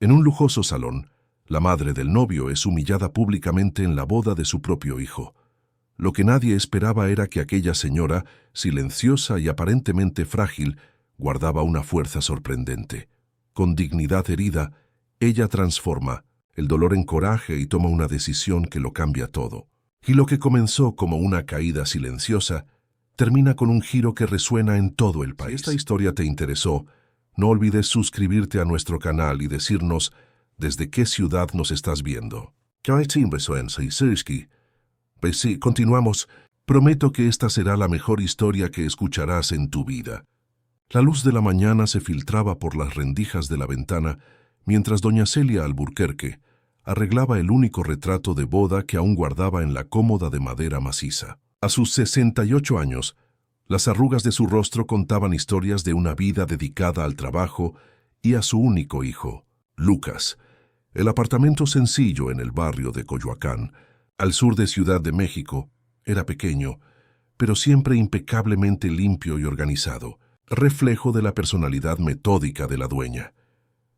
En un lujoso salón, la madre del novio es humillada públicamente en la boda de su propio hijo. Lo que nadie esperaba era que aquella señora, silenciosa y aparentemente frágil, guardaba una fuerza sorprendente. Con dignidad herida, ella transforma el dolor en coraje y toma una decisión que lo cambia todo. Y lo que comenzó como una caída silenciosa, termina con un giro que resuena en todo el país. Si esta historia te interesó, no olvides suscribirte a nuestro canal y decirnos desde qué ciudad nos estás viendo. Pues sí, continuamos. Prometo que esta será la mejor historia que escucharás en tu vida. La luz de la mañana se filtraba por las rendijas de la ventana mientras doña Celia Alburquerque arreglaba el único retrato de boda que aún guardaba en la cómoda de madera maciza. A sus 68 años, las arrugas de su rostro contaban historias de una vida dedicada al trabajo y a su único hijo, Lucas. El apartamento sencillo en el barrio de Coyoacán, al sur de Ciudad de México, era pequeño, pero siempre impecablemente limpio y organizado, reflejo de la personalidad metódica de la dueña.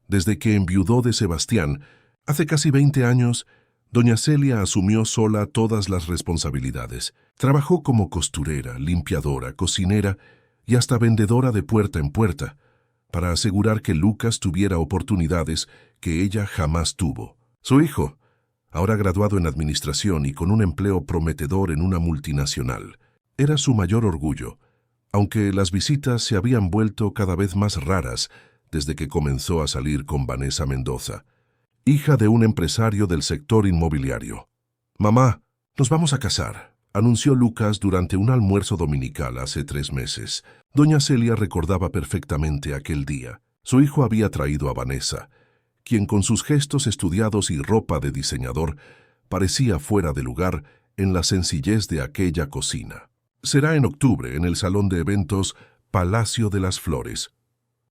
Desde que enviudó de Sebastián, hace casi 20 años, doña Celia asumió sola todas las responsabilidades. Trabajó como costurera, limpiadora, cocinera y hasta vendedora de puerta en puerta, para asegurar que Lucas tuviera oportunidades que ella jamás tuvo. Su hijo, ahora graduado en administración y con un empleo prometedor en una multinacional, era su mayor orgullo, aunque las visitas se habían vuelto cada vez más raras desde que comenzó a salir con Vanessa Mendoza, hija de un empresario del sector inmobiliario. «Mamá, nos vamos a casar», anunció Lucas durante un almuerzo dominical hace 3 meses. Doña Celia recordaba perfectamente aquel día. Su hijo había traído a Vanessa, quien con sus gestos estudiados y ropa de diseñador parecía fuera de lugar en la sencillez de aquella cocina. «Será en octubre en el salón de eventos Palacio de las Flores.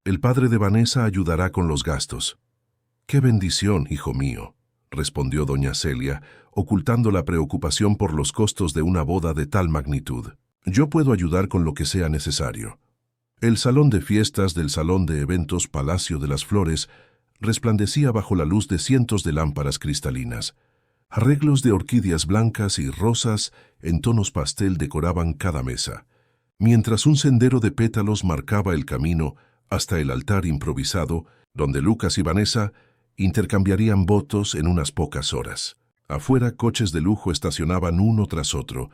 El padre de Vanessa ayudará con los gastos». «¡Qué bendición, hijo mío!», respondió doña Celia, ocultando la preocupación por los costos de una boda de tal magnitud. «Yo puedo ayudar con lo que sea necesario». El salón de fiestas del salón de eventos Palacio de las Flores resplandecía bajo la luz de cientos de lámparas cristalinas. Arreglos de orquídeas blancas y rosas en tonos pastel decoraban cada mesa, mientras un sendero de pétalos marcaba el camino hasta el altar improvisado, donde Lucas y Vanessa intercambiarían votos en unas pocas horas. Afuera, coches de lujo estacionaban uno tras otro,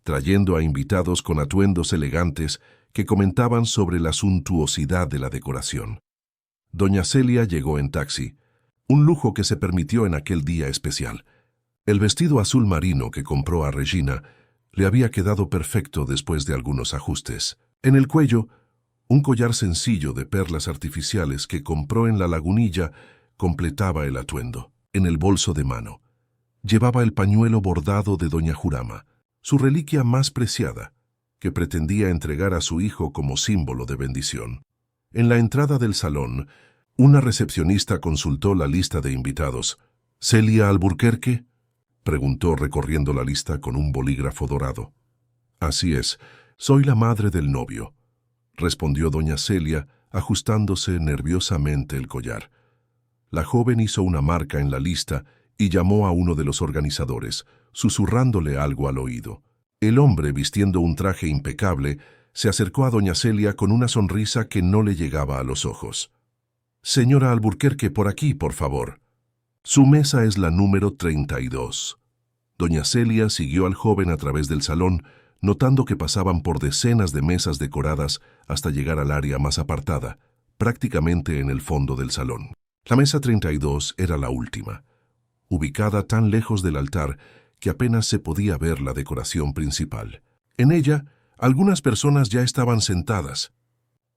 trayendo a invitados con atuendos elegantes que comentaban sobre la suntuosidad de la decoración. Doña Celia llegó en taxi, un lujo que se permitió en aquel día especial. El vestido azul marino que compró a Regina le había quedado perfecto después de algunos ajustes. En el cuello, un collar sencillo de perlas artificiales que compró en La Lagunilla completaba el atuendo. En el bolso de mano, llevaba el pañuelo bordado de doña Jurama, su reliquia más preciada, que pretendía entregar a su hijo como símbolo de bendición. En la entrada del salón, una recepcionista consultó la lista de invitados. «¿Celia Alburquerque?», preguntó recorriendo la lista con un bolígrafo dorado. «Así es, soy la madre del novio», respondió doña Celia, ajustándose nerviosamente el collar. La joven hizo una marca en la lista y llamó a uno de los organizadores, susurrándole algo al oído. El hombre, vistiendo un traje impecable, se acercó a doña Celia con una sonrisa que no le llegaba a los ojos. «Señora Alburquerque, por aquí, por favor». «Su mesa es la número 32». Doña Celia siguió al joven a través del salón, notando que pasaban por decenas de mesas decoradas hasta llegar al área más apartada, prácticamente en el fondo del salón. La mesa 32 era la última, ubicada tan lejos del altar que apenas se podía ver la decoración principal. En ella, algunas personas ya estaban sentadas,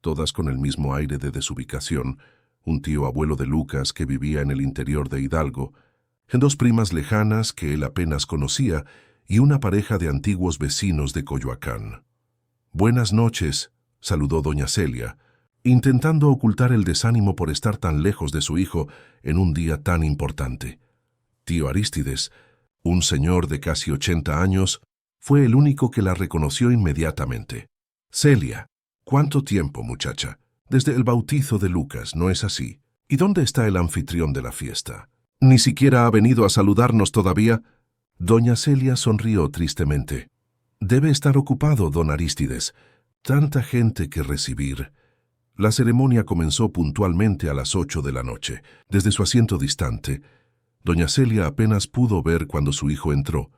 todas con el mismo aire de desubicación: un tío abuelo de Lucas que vivía en el interior de Hidalgo, 2 primas lejanas que él apenas conocía y una pareja de antiguos vecinos de Coyoacán. «Buenas noches», saludó doña Celia, intentando ocultar el desánimo por estar tan lejos de su hijo en un día tan importante. Tío Arístides, un señor de casi 80 años, fue el único que la reconoció inmediatamente. «Celia, ¿cuánto tiempo, muchacha? Desde el bautizo de Lucas, ¿no es así?». ¿Y dónde está el anfitrión de la fiesta? ¿Ni siquiera ha venido a saludarnos todavía? Doña Celia sonrió tristemente. Debe estar ocupado, don Arístides. Tanta gente que recibir. La ceremonia comenzó puntualmente a las 8 de la noche. Desde su asiento distante, doña Celia apenas pudo ver cuando su hijo entró,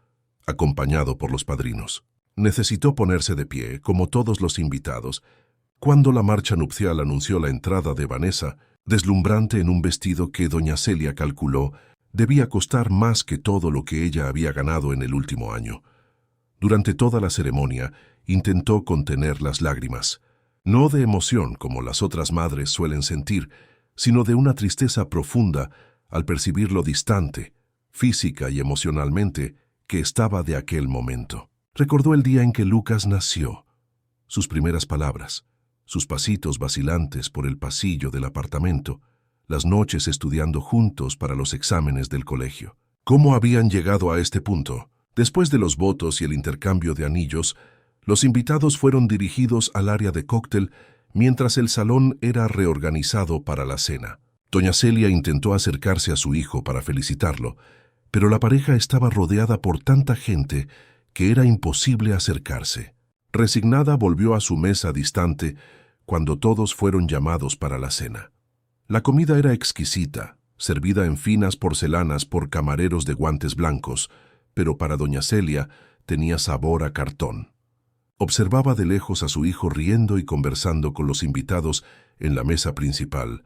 acompañado por los padrinos. Necesitó ponerse de pie, como todos los invitados, cuando la marcha nupcial anunció la entrada de Vanessa, deslumbrante en un vestido que doña Celia calculó debía costar más que todo lo que ella había ganado en el último año. Durante toda la ceremonia, intentó contener las lágrimas, no de emoción como las otras madres suelen sentir, sino de una tristeza profunda al percibir lo distante, física y emocionalmente, que estaba de aquel momento. Recordó el día en que Lucas nació, sus primeras palabras, sus pasitos vacilantes por el pasillo del apartamento, las noches estudiando juntos para los exámenes del colegio. ¿Cómo habían llegado a este punto? Después de los votos y el intercambio de anillos, los invitados fueron dirigidos al área de cóctel mientras el salón era reorganizado para la cena. Doña Celia intentó acercarse a su hijo para felicitarlo, pero la pareja estaba rodeada por tanta gente que era imposible acercarse. Resignada volvió a su mesa distante cuando todos fueron llamados para la cena. La comida era exquisita, servida en finas porcelanas por camareros de guantes blancos, pero para doña Celia tenía sabor a cartón. Observaba de lejos a su hijo riendo y conversando con los invitados en la mesa principal,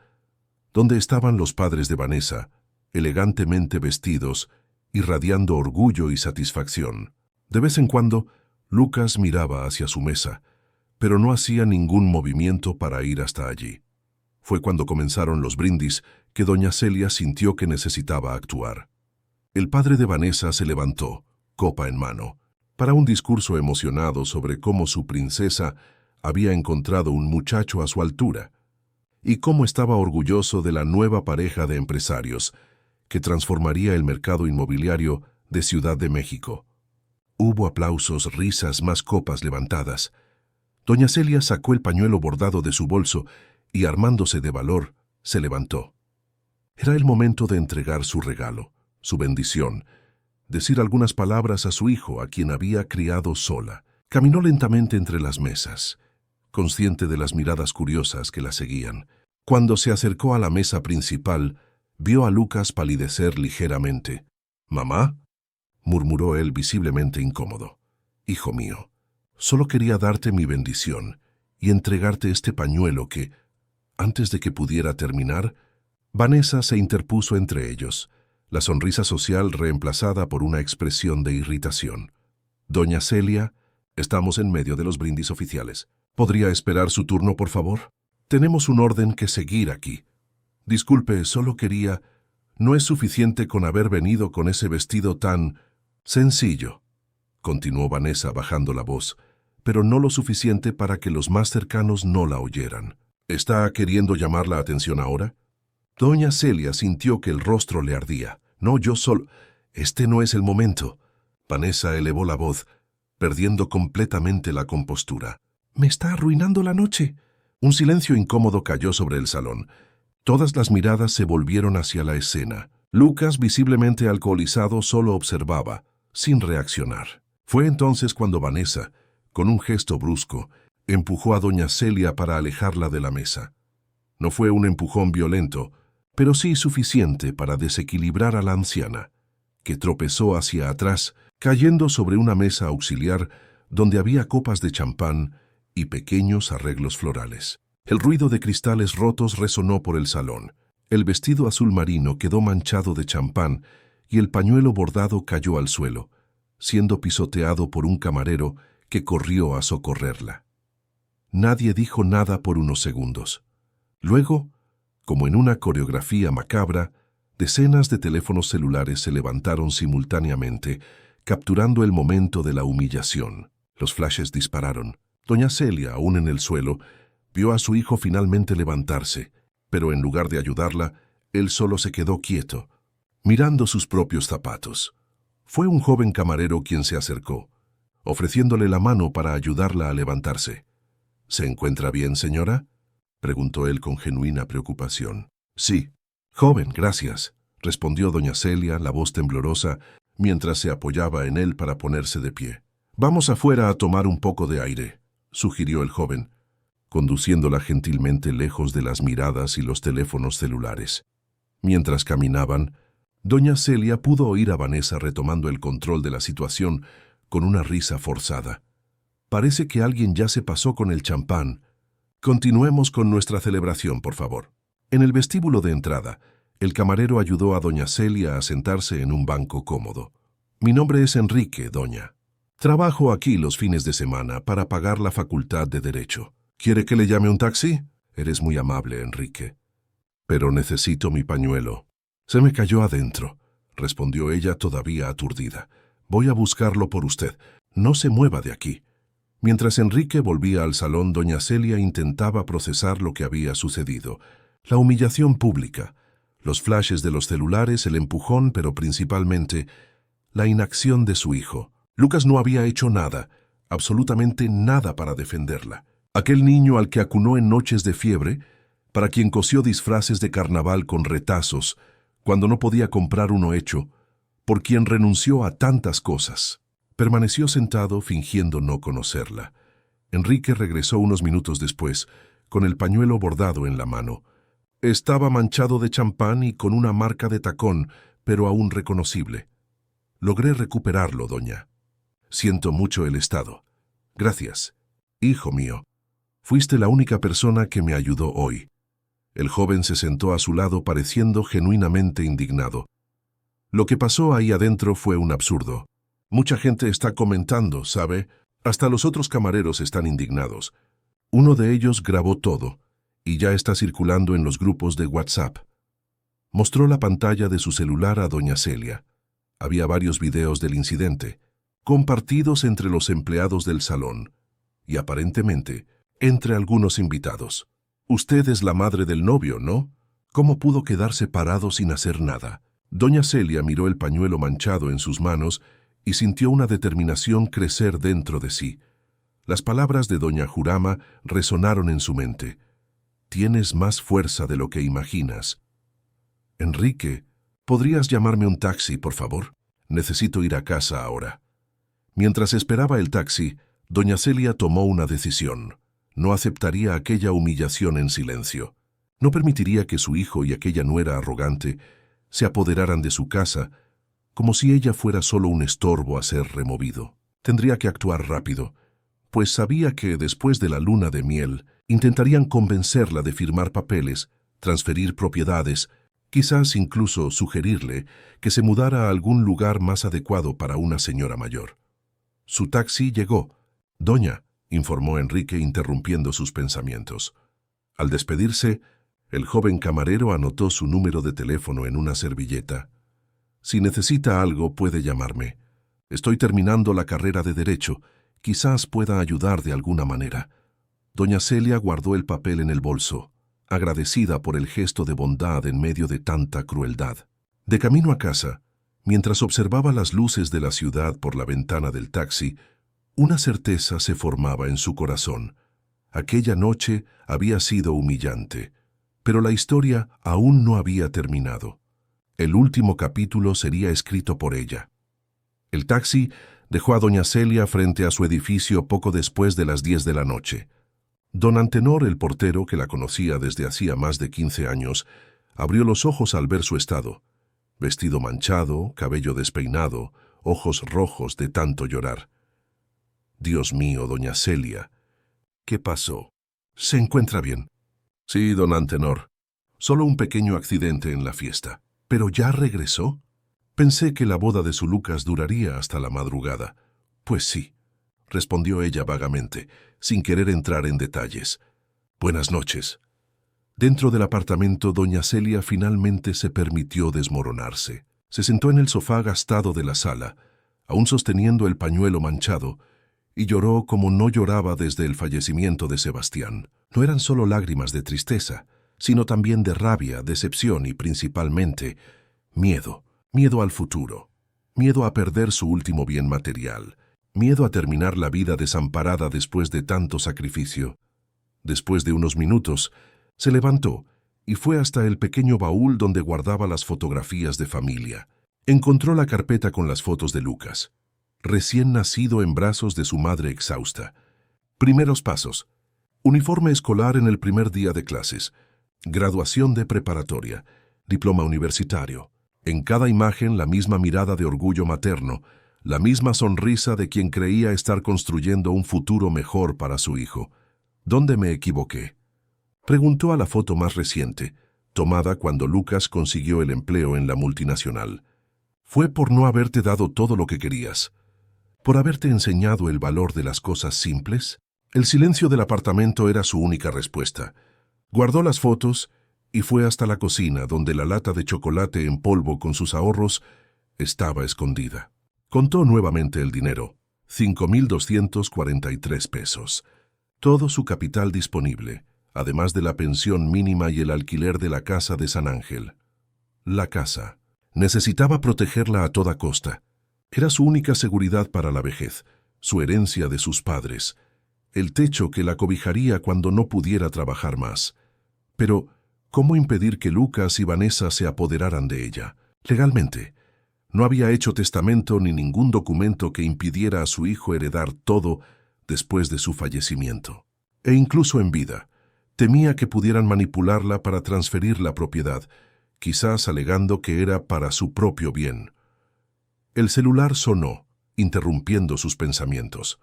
donde estaban los padres de Vanessa, elegantemente vestidos, irradiando orgullo y satisfacción. De vez en cuando, Lucas miraba hacia su mesa, pero no hacía ningún movimiento para ir hasta allí. Fue cuando comenzaron los brindis que doña Celia sintió que necesitaba actuar. El padre de Vanessa se levantó, copa en mano, para un discurso emocionado sobre cómo su princesa había encontrado un muchacho a su altura y cómo estaba orgulloso de la nueva pareja de empresarios que transformaría el mercado inmobiliario de Ciudad de México. Hubo aplausos, risas, más copas levantadas. Doña Celia sacó el pañuelo bordado de su bolso y, armándose de valor, se levantó. Era el momento de entregar su regalo, su bendición, decir algunas palabras a su hijo, a quien había criado sola. Caminó lentamente entre las mesas, consciente de las miradas curiosas que la seguían. Cuando se acercó a la mesa principal, vio a Lucas palidecer ligeramente. «¿Mamá?», murmuró él visiblemente incómodo. «Hijo mío, solo quería darte mi bendición y entregarte este pañuelo que, antes de que pudiera terminar, Vanessa se interpuso entre ellos, la sonrisa social reemplazada por una expresión de irritación. «Doña Celia, estamos en medio de los brindis oficiales. ¿Podría esperar su turno, por favor? Tenemos un orden que seguir aquí. Disculpe, solo quería... No es suficiente con haber venido con ese vestido tan... sencillo», continuó Vanessa bajando la voz, pero no lo suficiente para que los más cercanos no la oyeran. «¿Está queriendo llamar la atención ahora?» Doña Celia sintió que el rostro le ardía. «No, yo solo... Este no es el momento». Vanessa elevó la voz, perdiendo completamente la compostura. «Me está arruinando la noche». Un silencio incómodo cayó sobre el salón. Todas las miradas se volvieron hacia la escena. Lucas, visiblemente alcoholizado, solo observaba, sin reaccionar. Fue entonces cuando Vanessa, con un gesto brusco, empujó a doña Celia para alejarla de la mesa. No fue un empujón violento, pero sí suficiente para desequilibrar a la anciana, que tropezó hacia atrás, cayendo sobre una mesa auxiliar donde había copas de champán y pequeños arreglos florales. El ruido de cristales rotos resonó por el salón. El vestido azul marino quedó manchado de champán y el pañuelo bordado cayó al suelo, siendo pisoteado por un camarero que corrió a socorrerla. Nadie dijo nada por unos segundos. Luego, como en una coreografía macabra, decenas de teléfonos celulares se levantaron simultáneamente, capturando el momento de la humillación. Los flashes dispararon. Doña Celia, aún en el suelo, vio a su hijo finalmente levantarse, pero en lugar de ayudarla, él solo se quedó quieto, mirando sus propios zapatos. Fue un joven camarero quien se acercó, ofreciéndole la mano para ayudarla a levantarse. «¿Se encuentra bien, señora?», preguntó él con genuina preocupación. «Sí», Joven, gracias, respondió doña Celia, la voz temblorosa, mientras se apoyaba en él para ponerse de pie. Vamos afuera a tomar un poco de aire, sugirió el joven, conduciéndola gentilmente lejos de las miradas y los teléfonos celulares. Mientras caminaban, doña Celia pudo oír a Vanessa retomando el control de la situación con una risa forzada. Parece que alguien ya se pasó con el champán. Continuemos con nuestra celebración, por favor. En el vestíbulo de entrada, el camarero ayudó a doña Celia a sentarse en un banco cómodo. Mi nombre es Enrique, doña. Trabajo aquí los fines de semana para pagar la facultad de Derecho. ¿Quiere que le llame un taxi? Eres muy amable, Enrique. Pero necesito mi pañuelo. Se me cayó adentro, respondió ella todavía aturdida. Voy a buscarlo por usted. No se mueva de aquí. Mientras Enrique volvía al salón, doña Celia intentaba procesar lo que había sucedido. La humillación pública, los flashes de los celulares, el empujón, pero principalmente la inacción de su hijo. Lucas no había hecho nada, absolutamente nada para defenderla. Aquel niño al que acunó en noches de fiebre, para quien cosió disfraces de carnaval con retazos, cuando no podía comprar uno hecho, por quien renunció a tantas cosas. Permaneció sentado fingiendo no conocerla. Enrique regresó unos minutos después, con el pañuelo bordado en la mano. Estaba manchado de champán y con una marca de tacón, pero aún reconocible. Logré recuperarlo, doña. Siento mucho el estado. Gracias. Hijo mío, fuiste la única persona que me ayudó hoy. El joven se sentó a su lado pareciendo genuinamente indignado. Lo que pasó ahí adentro fue un absurdo. Mucha gente está comentando, ¿sabe? Hasta los otros camareros están indignados. Uno de ellos grabó todo, y ya está circulando en los grupos de WhatsApp. Mostró la pantalla de su celular a doña Celia. Había varios videos del incidente, compartidos entre los empleados del salón, y aparentemente entre algunos invitados. Usted es la madre del novio, ¿no? ¿Cómo pudo quedarse parado sin hacer nada? Doña Celia miró el pañuelo manchado en sus manos y sintió una determinación crecer dentro de sí. Las palabras de doña Jurama resonaron en su mente. Tienes más fuerza de lo que imaginas. Enrique, ¿podrías llamarme un taxi, por favor? Necesito ir a casa ahora. Mientras esperaba el taxi, doña Celia tomó una decisión. No aceptaría aquella humillación en silencio. No permitiría que su hijo y aquella nuera arrogante se apoderaran de su casa, como si ella fuera solo un estorbo a ser removido. Tendría que actuar rápido, pues sabía que después de la luna de miel intentarían convencerla de firmar papeles, transferir propiedades, quizás incluso sugerirle que se mudara a algún lugar más adecuado para una señora mayor. Su taxi llegó. Doña, informó Enrique interrumpiendo sus pensamientos. Al despedirse, el joven camarero anotó su número de teléfono en una servilleta. Si necesita algo, puede llamarme. Estoy terminando la carrera de Derecho. Quizás pueda ayudar de alguna manera. Doña Celia guardó el papel en el bolso, agradecida por el gesto de bondad en medio de tanta crueldad. De camino a casa, mientras observaba las luces de la ciudad por la ventana del taxi, una certeza se formaba en su corazón. Aquella noche había sido humillante, pero la historia aún no había terminado. El último capítulo sería escrito por ella. El taxi dejó a doña Celia frente a su edificio poco después de las 10 de la noche. Don Antenor, el portero, que la conocía desde hacía más de 15 años, abrió los ojos al ver su estado. Vestido manchado, cabello despeinado, ojos rojos de tanto llorar. Dios mío, doña Celia, ¿qué pasó? ¿Se encuentra bien? Sí, don Antenor. Solo un pequeño accidente en la fiesta. ¿Pero ya regresó? Pensé que la boda de su Lucas duraría hasta la madrugada. Pues sí, respondió ella vagamente, sin querer entrar en detalles. Buenas noches. Dentro del apartamento, doña Celia finalmente se permitió desmoronarse. Se sentó en el sofá gastado de la sala, aún sosteniendo el pañuelo manchado, y lloró como no lloraba desde el fallecimiento de Sebastián. No eran solo lágrimas de tristeza, sino también de rabia, decepción y principalmente miedo. Miedo al futuro, miedo a perder su último bien material, miedo a terminar la vida desamparada después de tanto sacrificio. Después de unos minutos, se levantó y fue hasta el pequeño baúl donde guardaba las fotografías de familia. Encontró la carpeta con las fotos de Lucas, recién nacido en brazos de su madre exhausta. Primeros pasos. Uniforme escolar en el primer día de clases. Graduación de preparatoria. Diploma universitario. En cada imagen la misma mirada de orgullo materno, la misma sonrisa de quien creía estar construyendo un futuro mejor para su hijo. ¿Dónde me equivoqué?, preguntó a la foto más reciente, tomada cuando Lucas consiguió el empleo en la multinacional. Fue por no haberte dado todo lo que querías, por haberte enseñado el valor de las cosas simples. El silencio del apartamento era su única respuesta. Guardó las fotos y fue hasta la cocina, donde la lata de chocolate en polvo con sus ahorros estaba escondida. Contó nuevamente el dinero, 5,243 pesos. Todo su capital disponible, además de la pensión mínima y el alquiler de la casa de San Ángel. La casa. Necesitaba protegerla a toda costa. Era su única seguridad para la vejez, su herencia de sus padres, el techo que la cobijaría cuando no pudiera trabajar más. Pero, ¿cómo impedir que Lucas y Vanessa se apoderaran de ella? Legalmente, no había hecho testamento ni ningún documento que impidiera a su hijo heredar todo después de su fallecimiento. E incluso en vida, temía que pudieran manipularla para transferir la propiedad, quizás alegando que era para su propio bien. El celular sonó, interrumpiendo sus pensamientos.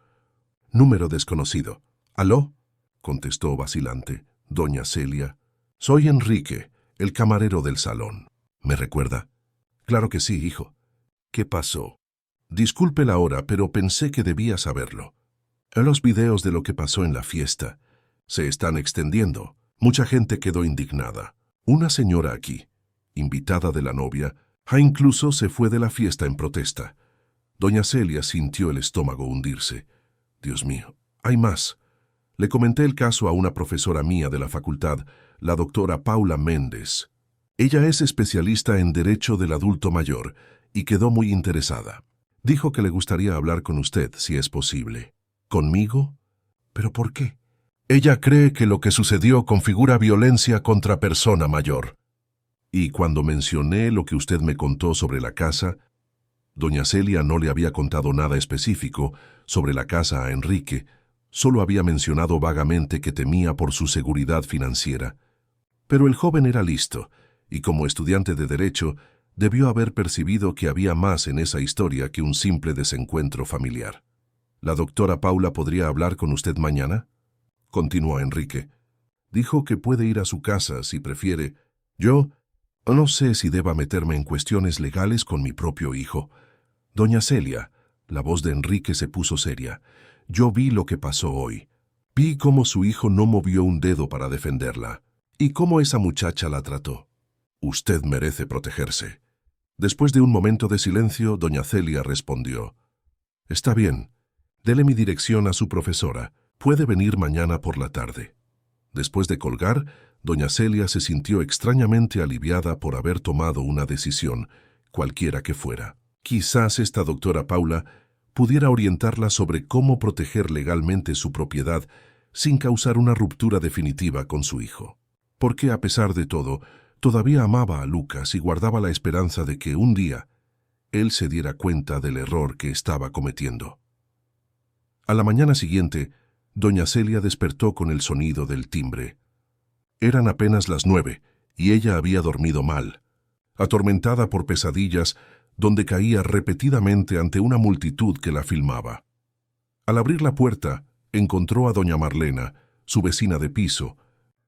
Número desconocido. «¿Aló?», contestó vacilante doña Celia. «Soy Enrique, el camarero del salón. ¿Me recuerda?». «Claro que sí, hijo». «¿Qué pasó?». «Disculpe la hora, pero pensé que debía saberlo. Los videos de lo que pasó en la fiesta se están extendiendo. Mucha gente quedó indignada. Una señora aquí, invitada de la novia, incluso se fue de la fiesta en protesta». Doña Celia sintió el estómago hundirse. «Dios mío, hay más. Le comenté el caso a una profesora mía de la facultad, la doctora Paula Méndez. Ella es especialista en Derecho del Adulto Mayor y quedó muy interesada. Dijo que le gustaría hablar con usted, si es posible». «¿Conmigo? ¿Pero por qué?». «Ella cree que lo que sucedió configura violencia contra persona mayor». «Y cuando mencioné lo que usted me contó sobre la casa». Doña Celia no le había contado nada específico sobre la casa a Enrique, solo había mencionado vagamente que temía por su seguridad financiera. Pero el joven era listo, y como estudiante de Derecho, debió haber percibido que había más en esa historia que un simple desencuentro familiar. «¿La doctora Paula podría hablar con usted mañana?», continuó Enrique. «Dijo que puede ir a su casa si prefiere. Yo no sé si deba meterme en cuestiones legales con mi propio hijo». «Doña Celia», la voz de Enrique se puso seria, «yo vi lo que pasó hoy. Vi cómo su hijo no movió un dedo para defenderla, y cómo esa muchacha la trató. Usted merece protegerse». Después de un momento de silencio, doña Celia respondió: «Está bien. Dele mi dirección a su profesora. Puede venir mañana por la tarde». Después de colgar, doña Celia se sintió extrañamente aliviada por haber tomado una decisión, cualquiera que fuera. Quizás esta doctora Paula pudiera orientarla sobre cómo proteger legalmente su propiedad sin causar una ruptura definitiva con su hijo. Porque, a pesar de todo, todavía amaba a Lucas y guardaba la esperanza de que un día él se diera cuenta del error que estaba cometiendo. A la mañana siguiente, doña Celia despertó con el sonido del timbre. Eran apenas las 9 y ella había dormido mal, atormentada por pesadillas donde caía repetidamente ante una multitud que la filmaba. Al abrir la puerta, encontró a doña Marlena, su vecina de piso,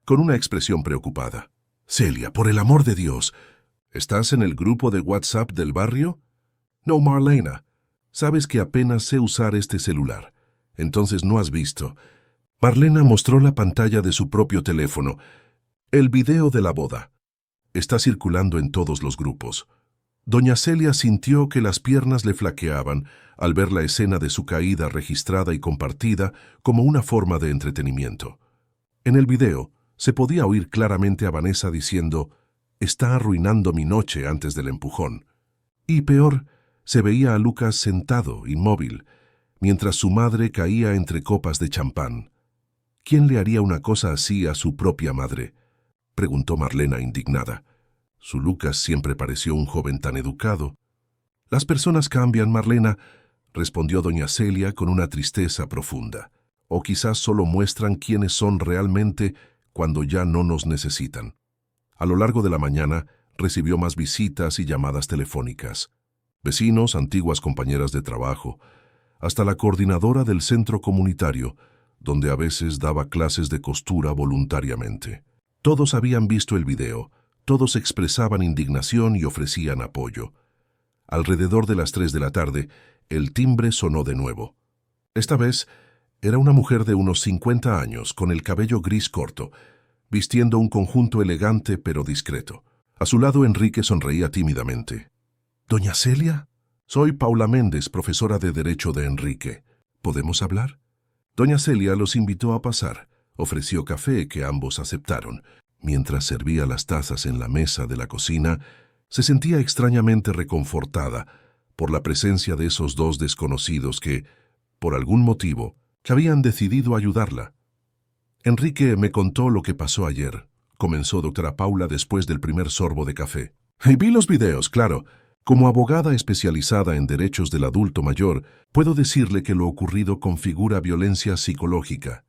con una expresión preocupada. «Celia, por el amor de Dios, ¿estás en el grupo de WhatsApp del barrio?». «No, Marlena, sabes que apenas sé usar este celular, entonces no has visto». Marlena mostró la pantalla de su propio teléfono. «El video de la boda. Está circulando en todos los grupos». Doña Celia sintió que las piernas le flaqueaban al ver la escena de su caída registrada y compartida como una forma de entretenimiento. En el video se podía oír claramente a Vanessa diciendo: «Está arruinando mi noche», antes del empujón. Y peor, se veía a Lucas sentado, inmóvil, mientras su madre caía entre copas de champán. ¿Quién le haría una cosa así a su propia madre? preguntó Marlena indignada. Su Lucas siempre pareció un joven tan educado. Las personas cambian, Marlena, respondió doña Celia con una tristeza profunda. O quizás solo muestran quiénes son realmente cuando ya no nos necesitan. A lo largo de la mañana recibió más visitas y llamadas telefónicas. Vecinos, antiguas compañeras de trabajo, hasta la coordinadora del centro comunitario, donde a veces daba clases de costura voluntariamente. Todos habían visto el video, todos expresaban indignación y ofrecían apoyo. Alrededor de las 3 de la tarde, el timbre sonó de nuevo. Esta vez era una mujer de unos 50 años, con el cabello gris corto, vistiendo un conjunto elegante pero discreto. A su lado Enrique sonreía tímidamente. «¿Doña Celia? Soy Paula Méndez, profesora de Derecho de Enrique. ¿Podemos hablar?» Doña Celia los invitó a pasar. Ofreció café que ambos aceptaron. Mientras servía las tazas en la mesa de la cocina, se sentía extrañamente reconfortada por la presencia de esos dos desconocidos que, por algún motivo, habían decidido ayudarla. «Enrique me contó lo que pasó ayer», comenzó doctora Paula después del primer sorbo de café. «Y vi los videos, claro. Como abogada especializada en derechos del adulto mayor, puedo decirle que lo ocurrido configura violencia psicológica.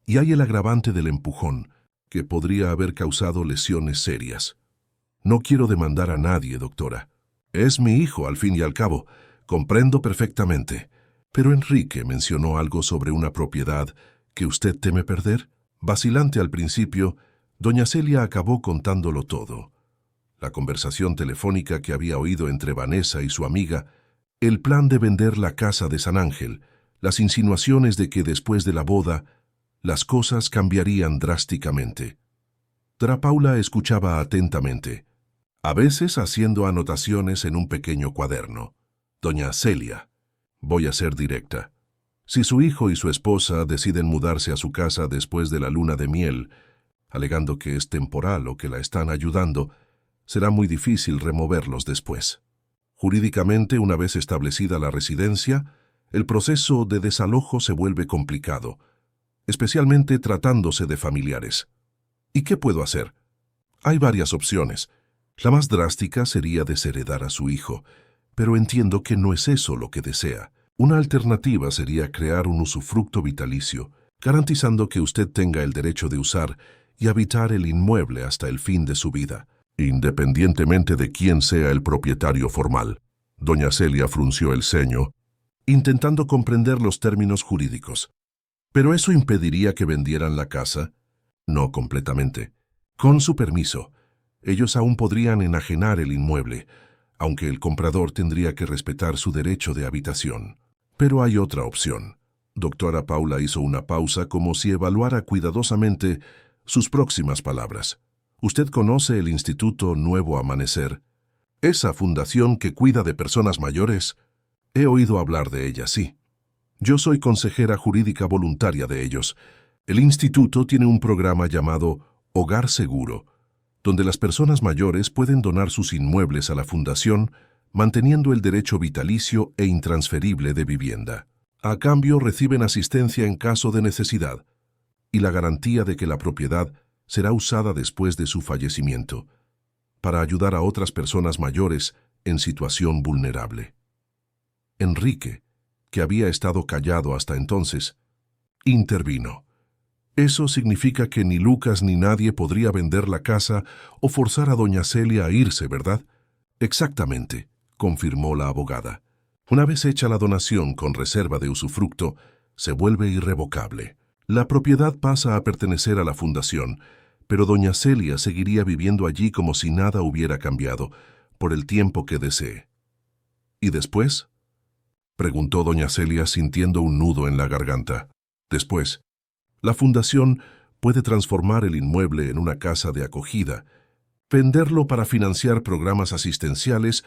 Y hay el agravante del empujón, que podría haber causado lesiones serias. No quiero demandar a nadie, doctora. Es mi hijo, al fin y al cabo. Comprendo perfectamente. Pero Enrique mencionó algo sobre una propiedad que usted teme perder». Vacilante al principio, doña Celia acabó contándolo todo. La conversación telefónica que había oído entre Vanessa y su amiga, el plan de vender la casa de San Ángel, las insinuaciones de que después de la boda las cosas cambiarían drásticamente. Doctora Paula escuchaba atentamente, a veces haciendo anotaciones en un pequeño cuaderno. «Doña Celia, voy a ser directa. Si su hijo y su esposa deciden mudarse a su casa después de la luna de miel, alegando que es temporal o que la están ayudando, será muy difícil removerlos después. Jurídicamente, una vez establecida la residencia, el proceso de desalojo se vuelve complicado, especialmente tratándose de familiares. ¿Y qué puedo hacer? Hay varias opciones. La más drástica sería desheredar a su hijo, pero entiendo que no es eso lo que desea. Una alternativa sería crear un usufructo vitalicio, garantizando que usted tenga el derecho de usar y habitar el inmueble hasta el fin de su vida, independientemente de quién sea el propietario formal». Doña Celia frunció el ceño, intentando comprender los términos jurídicos. «¿Pero eso impediría que vendieran la casa?» «No completamente. Con su permiso, ellos aún podrían enajenar el inmueble, aunque el comprador tendría que respetar su derecho de habitación. Pero hay otra opción». Doctora Paula hizo una pausa como si evaluara cuidadosamente sus próximas palabras. «¿Usted conoce el Instituto Nuevo Amanecer? Esa fundación que cuida de personas mayores. He oído hablar de ella, sí. Yo soy consejera jurídica voluntaria de ellos. El instituto tiene un programa llamado Hogar Seguro, donde las personas mayores pueden donar sus inmuebles a la fundación, manteniendo el derecho vitalicio e intransferible de vivienda. A cambio reciben asistencia en caso de necesidad y la garantía de que la propiedad será usada después de su fallecimiento, para ayudar a otras personas mayores en situación vulnerable». Enrique, que había estado callado hasta entonces, intervino. «Eso significa que ni Lucas ni nadie podría vender la casa o forzar a doña Celia a irse, ¿verdad?» «Exactamente», confirmó la abogada. «Una vez hecha la donación con reserva de usufructo, se vuelve irrevocable. La propiedad pasa a pertenecer a la fundación, pero doña Celia seguiría viviendo allí como si nada hubiera cambiado, por el tiempo que desee». «¿Y después?», preguntó doña Celia sintiendo un nudo en la garganta. «Después, la fundación puede transformar el inmueble en una casa de acogida, venderlo para financiar programas asistenciales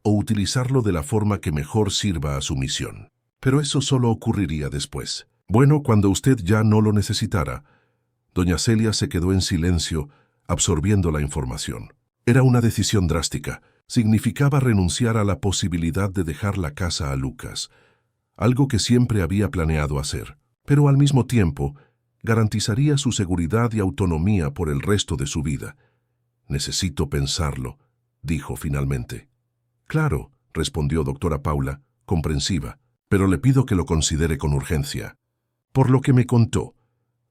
o utilizarlo de la forma que mejor sirva a su misión. Pero eso solo ocurriría después. Bueno, cuando usted ya no lo necesitara». Doña Celia se quedó en silencio, absorbiendo la información. Era una decisión drástica. Significaba renunciar a la posibilidad de dejar la casa a Lucas, algo que siempre había planeado hacer. Pero al mismo tiempo, garantizaría su seguridad y autonomía por el resto de su vida. Necesito pensarlo, dijo finalmente. Claro, respondió doctora Paula, comprensiva, pero le pido que lo considere con urgencia. Por lo que me contó,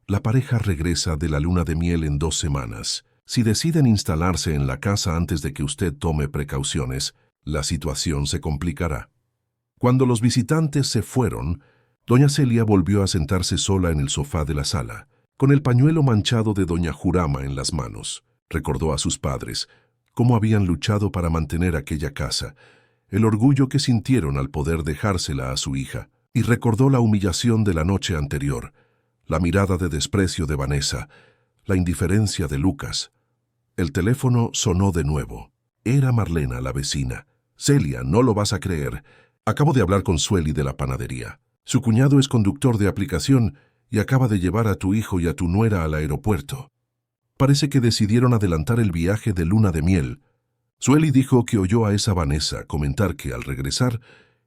la pareja regresa de la luna de miel en 2 semanas. Si deciden instalarse en la casa antes de que usted tome precauciones, la situación se complicará. Cuando los visitantes se fueron, doña Celia volvió a sentarse sola en el sofá de la sala, con el pañuelo manchado de doña Jurama en las manos. Recordó a sus padres, cómo habían luchado para mantener aquella casa, el orgullo que sintieron al poder dejársela a su hija, y recordó la humillación de la noche anterior, la mirada de desprecio de Vanessa, la indiferencia de Lucas. El teléfono sonó de nuevo. Era Marlena, la vecina. Celia, no lo vas a creer. Acabo de hablar con Sueli de la panadería. Su cuñado es conductor de aplicación y acaba de llevar a tu hijo y a tu nuera al aeropuerto. Parece que decidieron adelantar el viaje de luna de miel. Sueli dijo que oyó a esa Vanessa comentar que al regresar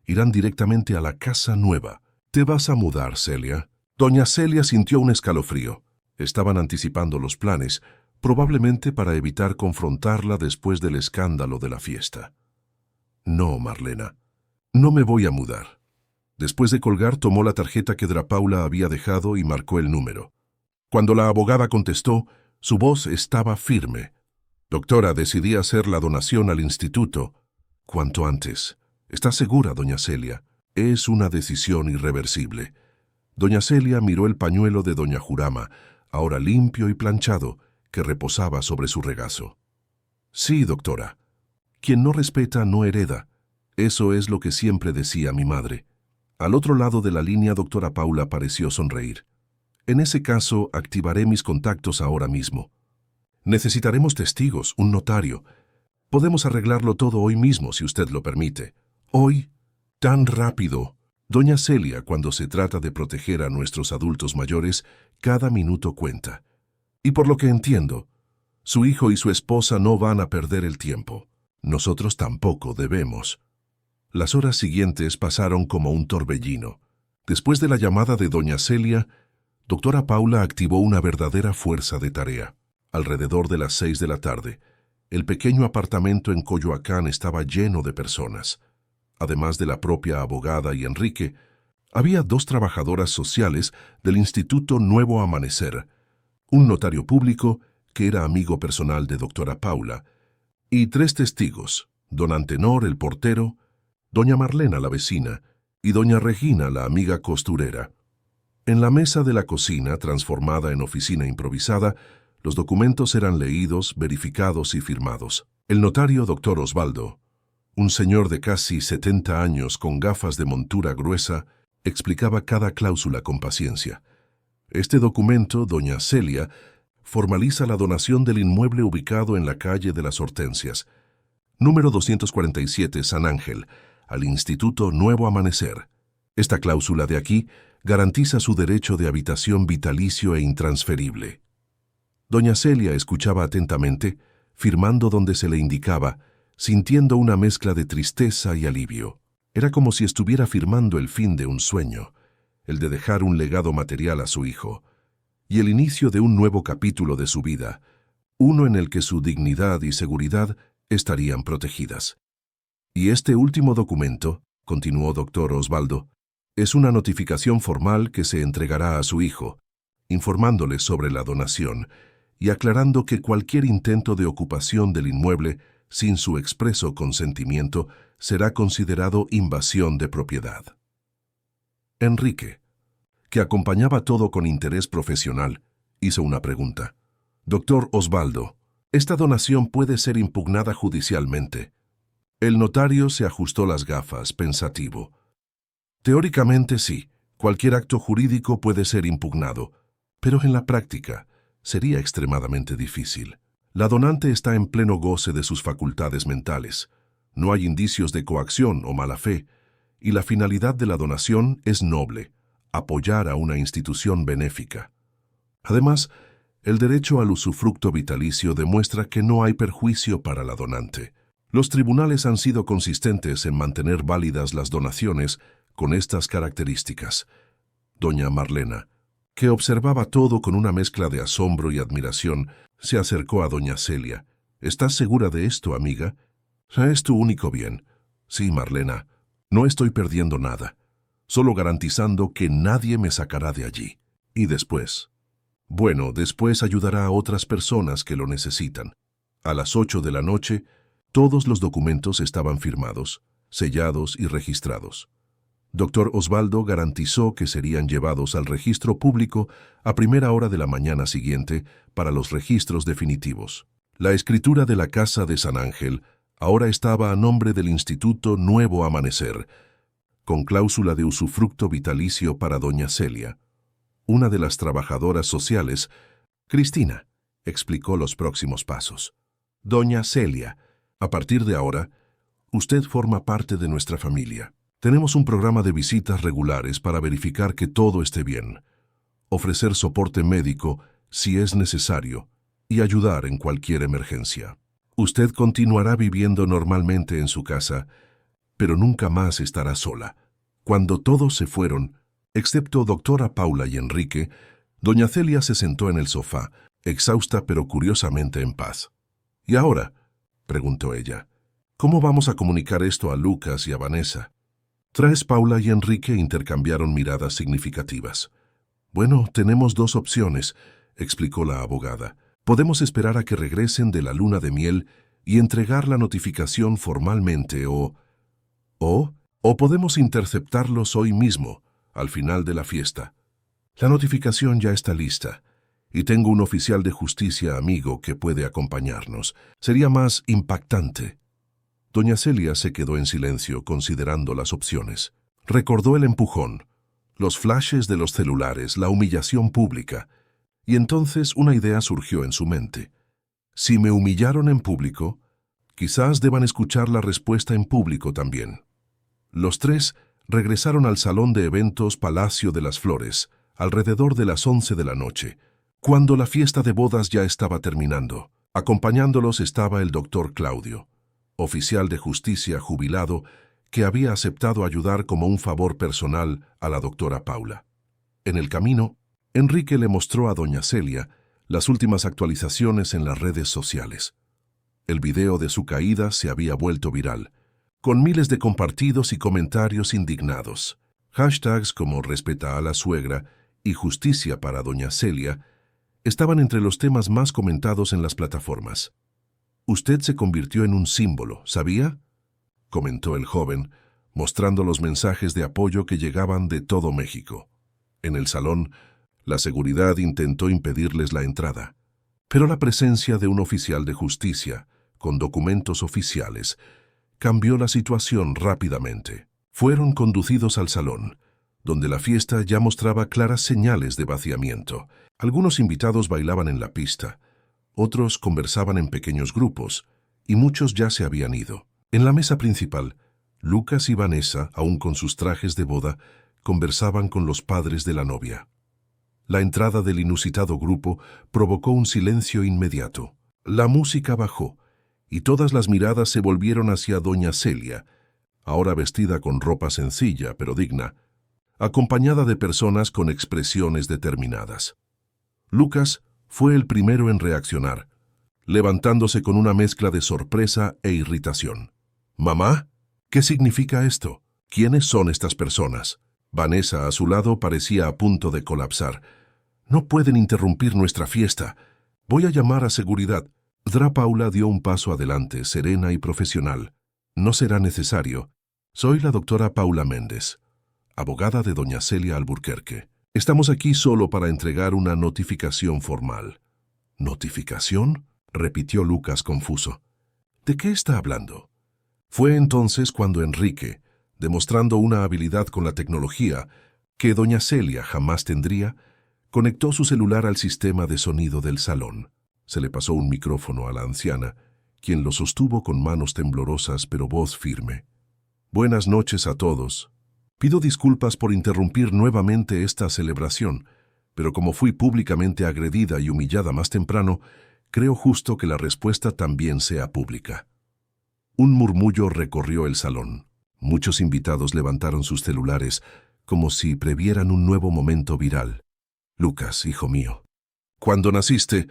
irán directamente a la casa nueva. ¿Te vas a mudar, Celia? Doña Celia sintió un escalofrío. Estaban anticipando los planes, probablemente para evitar confrontarla después del escándalo de la fiesta. No, Marlena, no me voy a mudar. Después de colgar, tomó la tarjeta que Paula había dejado y marcó el número. Cuando la abogada contestó, su voz estaba firme. Doctora, decidí hacer la donación al instituto. Cuanto antes. ¿Está segura, doña Celia? Es una decisión irreversible. Doña Celia miró el pañuelo de doña Jurama, ahora limpio y planchado, que reposaba sobre su regazo. Sí, doctora. Quien no respeta no hereda. Eso es lo que siempre decía mi madre. Al otro lado de la línea, doctora Paula pareció sonreír. En ese caso, activaré mis contactos ahora mismo. Necesitaremos testigos, un notario. Podemos arreglarlo todo hoy mismo, si usted lo permite. ¿Hoy? ¿Tan rápido? Doña Celia, cuando se trata de proteger a nuestros adultos mayores, cada minuto cuenta. Y por lo que entiendo, su hijo y su esposa no van a perder el tiempo. Nosotros tampoco debemos. Las horas siguientes pasaron como un torbellino. Después de la llamada de doña Celia, doctora Paula activó una verdadera fuerza de tarea. Alrededor de las 6 de la tarde, el pequeño apartamento en Coyoacán estaba lleno de personas. Además de la propia abogada y Enrique, había 2 trabajadoras sociales del Instituto Nuevo Amanecer, un notario público, que era amigo personal de doctora Paula, y 3 testigos, don Antenor, el portero, doña Marlena, la vecina, y doña Regina, la amiga costurera. En la mesa de la cocina, transformada en oficina improvisada, los documentos eran leídos, verificados y firmados. El notario, doctor Osvaldo, un señor de casi 70 años con gafas de montura gruesa, explicaba cada cláusula con paciencia. Este documento, doña Celia, formaliza la donación del inmueble ubicado en la calle de las Hortensias, número 247, San Ángel, al Instituto Nuevo Amanecer. Esta cláusula de aquí garantiza su derecho de habitación vitalicio e intransferible. Doña Celia escuchaba atentamente, firmando donde se le indicaba, sintiendo una mezcla de tristeza y alivio. Era como si estuviera firmando el fin de un sueño, el de dejar un legado material a su hijo, y el inicio de un nuevo capítulo de su vida, uno en el que su dignidad y seguridad estarían protegidas. Y este último documento, continuó doctor Osvaldo, es una notificación formal que se entregará a su hijo, informándole sobre la donación y aclarando que cualquier intento de ocupación del inmueble sin su expreso consentimiento será considerado invasión de propiedad. Enrique, que acompañaba todo con interés profesional, hizo una pregunta. Doctor Osvaldo, esta donación puede ser impugnada judicialmente. El notario se ajustó las gafas, pensativo. Teóricamente sí, cualquier acto jurídico puede ser impugnado, pero en la práctica sería extremadamente difícil. La donante está en pleno goce de sus facultades mentales. No hay indicios de coacción o mala fe, y la finalidad de la donación es noble, apoyar a una institución benéfica. Además, el derecho al usufructo vitalicio demuestra que no hay perjuicio para la donante. Los tribunales han sido consistentes en mantener válidas las donaciones con estas características. Doña Marlena, que observaba todo con una mezcla de asombro y admiración, se acercó a doña Celia. ¿Estás segura de esto, amiga? Es tu único bien. Sí, Marlena, no estoy perdiendo nada, solo garantizando que nadie me sacará de allí. ¿Y después? Bueno, después ayudará a otras personas que lo necesitan. A las 8 de la noche, todos los documentos estaban firmados, sellados y registrados. Doctor Osvaldo garantizó que serían llevados al registro público a primera hora de la mañana siguiente para los registros definitivos. La escritura de la Casa de San Ángel ahora estaba a nombre del Instituto Nuevo Amanecer, con cláusula de usufructo vitalicio para doña Celia. Una de las trabajadoras sociales, Cristina, explicó los próximos pasos. Doña Celia, a partir de ahora, usted forma parte de nuestra familia. Tenemos un programa de visitas regulares para verificar que todo esté bien, ofrecer soporte médico si es necesario y ayudar en cualquier emergencia. Usted continuará viviendo normalmente en su casa, pero nunca más estará sola. Cuando todos se fueron, excepto doctora Paula y Enrique, doña Celia se sentó en el sofá, exhausta pero curiosamente en paz. ¿Y ahora?, preguntó ella. ¿Cómo vamos a comunicar esto a Lucas y a Vanessa? Paula y Enrique intercambiaron miradas significativas. Bueno, tenemos dos opciones, explicó la abogada. Podemos esperar a que regresen de la luna de miel y entregar la notificación formalmente o podemos interceptarlos hoy mismo, al final de la fiesta. La notificación ya está lista y tengo un oficial de justicia amigo que puede acompañarnos. Sería más impactante. Doña Celia se quedó en silencio considerando las opciones. Recordó el empujón, los flashes de los celulares, la humillación pública, y entonces una idea surgió en su mente. Si me humillaron en público, quizás deban escuchar la respuesta en público también. Los tres regresaron al salón de eventos Palacio de las Flores, alrededor de las 11 de la noche, cuando la fiesta de bodas ya estaba terminando. Acompañándolos estaba el doctor Claudio, oficial de justicia jubilado que había aceptado ayudar como un favor personal a la doctora Paula. En el camino, Enrique le mostró a doña Celia las últimas actualizaciones en las redes sociales. El video de su caída se había vuelto viral, con miles de compartidos y comentarios indignados. Hashtags como respeta a la suegra y justicia para doña Celia estaban entre los temas más comentados en las plataformas. Usted se convirtió en un símbolo, ¿sabía?, comentó el joven, mostrando los mensajes de apoyo que llegaban de todo México. En el salón, la seguridad intentó impedirles la entrada, pero la presencia de un oficial de justicia, con documentos oficiales, cambió la situación rápidamente. Fueron conducidos al salón, donde la fiesta ya mostraba claras señales de vaciamiento. Algunos invitados bailaban en la pista, otros conversaban en pequeños grupos, y muchos ya se habían ido. En la mesa principal, Lucas y Vanessa, aún con sus trajes de boda, conversaban con los padres de la novia. La entrada del inusitado grupo provocó un silencio inmediato. La música bajó, y todas las miradas se volvieron hacia doña Celia, ahora vestida con ropa sencilla pero digna, acompañada de personas con expresiones determinadas. Lucas fue el primero en reaccionar, levantándose con una mezcla de sorpresa e irritación. «¿Mamá? ¿Qué significa esto? ¿Quiénes son estas personas?» Vanessa, a su lado, parecía a punto de colapsar. «No pueden interrumpir nuestra fiesta. Voy a llamar a seguridad». Paula dio un paso adelante, serena y profesional. «No será necesario. Soy la doctora Paula Méndez, abogada de doña Celia Alburquerque. Estamos aquí solo para entregar una notificación formal». «¿Notificación?», repitió Lucas confuso. «¿De qué está hablando?». Fue entonces cuando Enrique, demostrando una habilidad con la tecnología que doña Celia jamás tendría, conectó su celular al sistema de sonido del salón. Se le pasó un micrófono a la anciana, quien lo sostuvo con manos temblorosas pero voz firme. «Buenas noches a todos. Pido disculpas por interrumpir nuevamente esta celebración, pero como fui públicamente agredida y humillada más temprano, creo justo que la respuesta también sea pública». Un murmullo recorrió el salón. Muchos invitados levantaron sus celulares como si previeran un nuevo momento viral. Lucas, hijo mío, cuando naciste,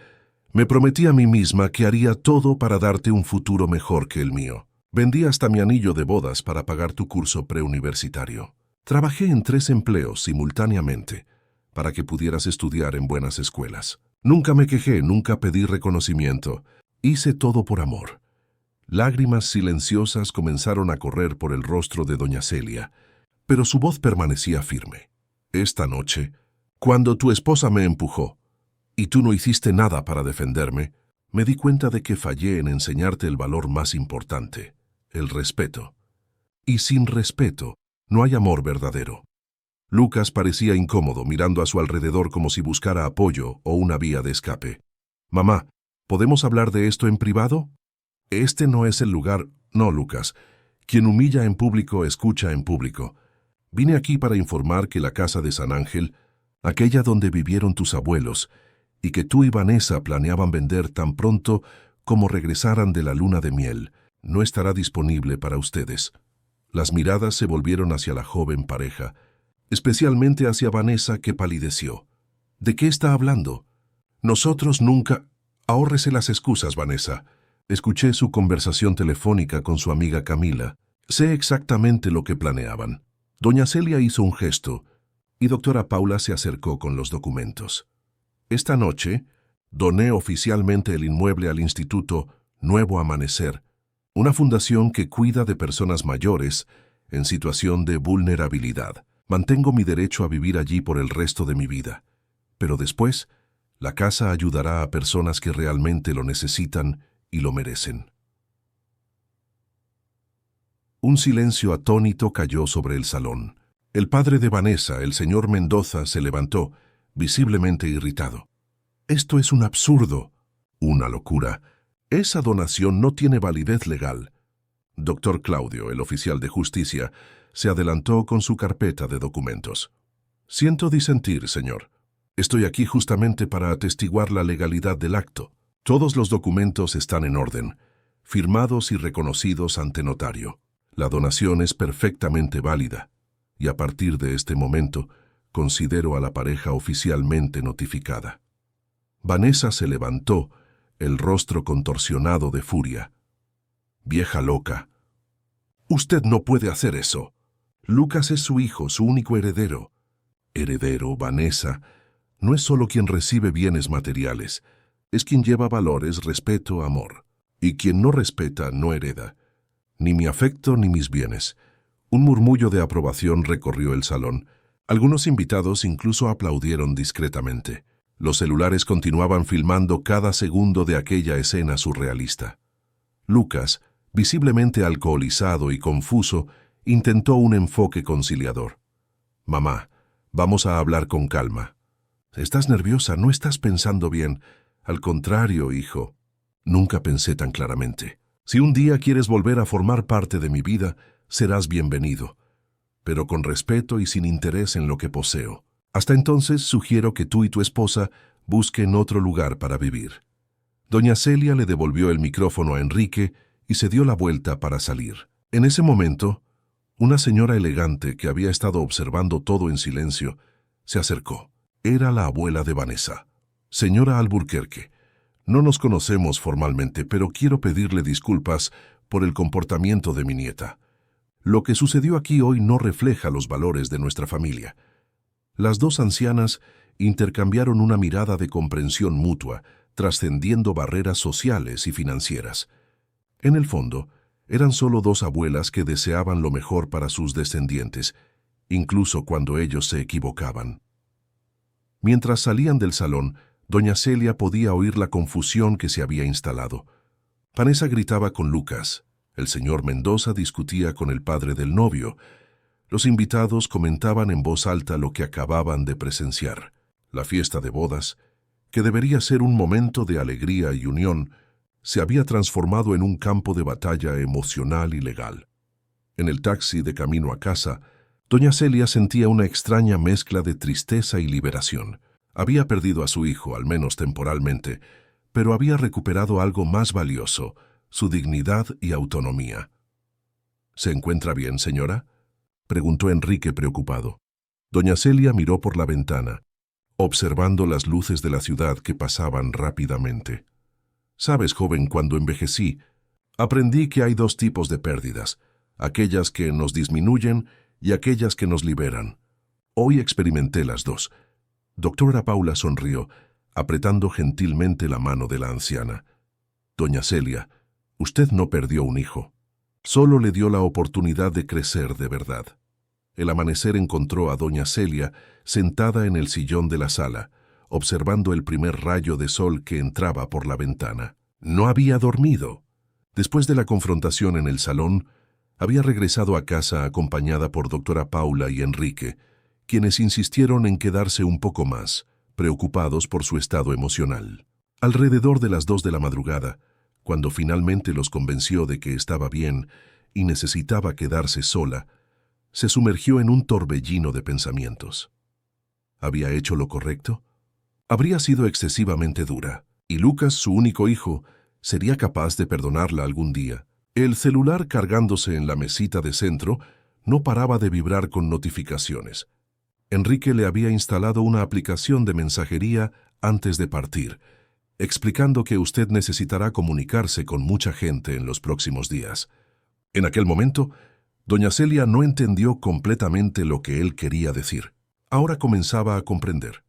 me prometí a mí misma que haría todo para darte un futuro mejor que el mío. Vendí hasta mi anillo de bodas para pagar tu curso preuniversitario. Trabajé en 3 empleos simultáneamente para que pudieras estudiar en buenas escuelas. Nunca me quejé, nunca pedí reconocimiento. Hice todo por amor. Lágrimas silenciosas comenzaron a correr por el rostro de doña Celia, pero su voz permanecía firme. Esta noche, cuando tu esposa me empujó, y tú no hiciste nada para defenderme, me di cuenta de que fallé en enseñarte el valor más importante, el respeto. Y sin respeto, no hay amor verdadero. Lucas parecía incómodo, mirando a su alrededor como si buscara apoyo o una vía de escape. Mamá, ¿podemos hablar de esto en privado? Este no es el lugar. No, Lucas. Quien humilla en público, escucha en público. Vine aquí para informar que la casa de San Ángel, aquella donde vivieron tus abuelos, y que tú y Vanessa planeaban vender tan pronto como regresaran de la luna de miel, no estará disponible para ustedes. Las miradas se volvieron hacia la joven pareja, especialmente hacia Vanessa, que palideció. ¿De qué está hablando? Nosotros nunca... Ahórrese las excusas, Vanessa. Escuché su conversación telefónica con su amiga Camila. Sé exactamente lo que planeaban. Doña Celia hizo un gesto y doctora Paula se acercó con los documentos. Esta noche, doné oficialmente el inmueble al Instituto Nuevo Amanecer, una fundación que cuida de personas mayores en situación de vulnerabilidad. Mantengo mi derecho a vivir allí por el resto de mi vida, pero después, la casa ayudará a personas que realmente lo necesitan y lo merecen. Un silencio atónito cayó sobre el salón. El padre de Vanessa, el señor Mendoza, se levantó, visiblemente irritado. Esto es un absurdo, una locura. Esa donación no tiene validez legal. Doctor Claudio, el oficial de justicia, se adelantó con su carpeta de documentos. Siento disentir, señor. Estoy aquí justamente para atestiguar la legalidad del acto. Todos los documentos están en orden, firmados y reconocidos ante notario. La donación es perfectamente válida, y a partir de este momento considero a la pareja oficialmente notificada. Vanessa se levantó, el rostro contorsionado de furia. Vieja loca. Usted no puede hacer eso. Lucas es su hijo, su único heredero. Heredero, Vanessa, no es solo quien recibe bienes materiales, es quien lleva valores, respeto, amor. Y quien no respeta, no hereda. Ni mi afecto ni mis bienes. Un murmullo de aprobación recorrió el salón. Algunos invitados incluso aplaudieron discretamente. Los celulares continuaban filmando cada segundo de aquella escena surrealista. Lucas, visiblemente alcoholizado y confuso, intentó un enfoque conciliador. Mamá, vamos a hablar con calma. Estás nerviosa, no estás pensando bien. Al contrario, hijo, nunca pensé tan claramente. Si un día quieres volver a formar parte de mi vida, serás bienvenido, pero con respeto y sin interés en lo que poseo. Hasta entonces sugiero que tú y tu esposa busquen otro lugar para vivir. Doña Celia le devolvió el micrófono a Enrique y se dio la vuelta para salir. En ese momento, una señora elegante que había estado observando todo en silencio se acercó. Era la abuela de Vanessa. Señora Alburquerque, no nos conocemos formalmente, pero quiero pedirle disculpas por el comportamiento de mi nieta. Lo que sucedió aquí hoy no refleja los valores de nuestra familia. Las dos ancianas intercambiaron una mirada de comprensión mutua, trascendiendo barreras sociales y financieras. En el fondo, eran solo dos abuelas que deseaban lo mejor para sus descendientes, incluso cuando ellos se equivocaban. Mientras salían del salón, doña Celia podía oír la confusión que se había instalado. Vanessa gritaba con Lucas. El señor Mendoza discutía con el padre del novio. Los invitados comentaban en voz alta lo que acababan de presenciar. La fiesta de bodas, que debería ser un momento de alegría y unión, se había transformado en un campo de batalla emocional y legal. En el taxi de camino a casa, doña Celia sentía una extraña mezcla de tristeza y liberación. Había perdido a su hijo, al menos temporalmente, pero había recuperado algo más valioso, su dignidad y autonomía. ¿Se encuentra bien, señora?, preguntó Enrique preocupado. Doña Celia miró por la ventana. observando las luces de la ciudad que pasaban rápidamente. Sabes, joven, cuando envejecí, aprendí que hay dos tipos de pérdidas, aquellas que nos disminuyen y aquellas que nos liberan. Hoy experimenté las dos. Doctora Paula sonrió, apretando gentilmente la mano de la anciana. Doña Celia, usted no perdió un hijo. Solo le dio la oportunidad de crecer de verdad. El amanecer encontró a doña Celia sentada en el sillón de la sala, observando el primer rayo de sol que entraba por la ventana. No había dormido. Después de la confrontación en el salón, había regresado a casa acompañada por doctora Paula y Enrique, quienes insistieron en quedarse un poco más, preocupados por su estado emocional. Alrededor de las 2 de la madrugada, cuando finalmente los convenció de que estaba bien y necesitaba quedarse sola, se sumergió en un torbellino de pensamientos. ¿Había hecho lo correcto? Habría sido excesivamente dura, y Lucas, su único hijo, sería capaz de perdonarla algún día. El celular cargándose en la mesita de centro no paraba de vibrar con notificaciones. Enrique le había instalado una aplicación de mensajería antes de partir, explicando que usted necesitará comunicarse con mucha gente en los próximos días. En aquel momento, doña Celia no entendió completamente lo que él quería decir. Ahora comenzaba a comprender.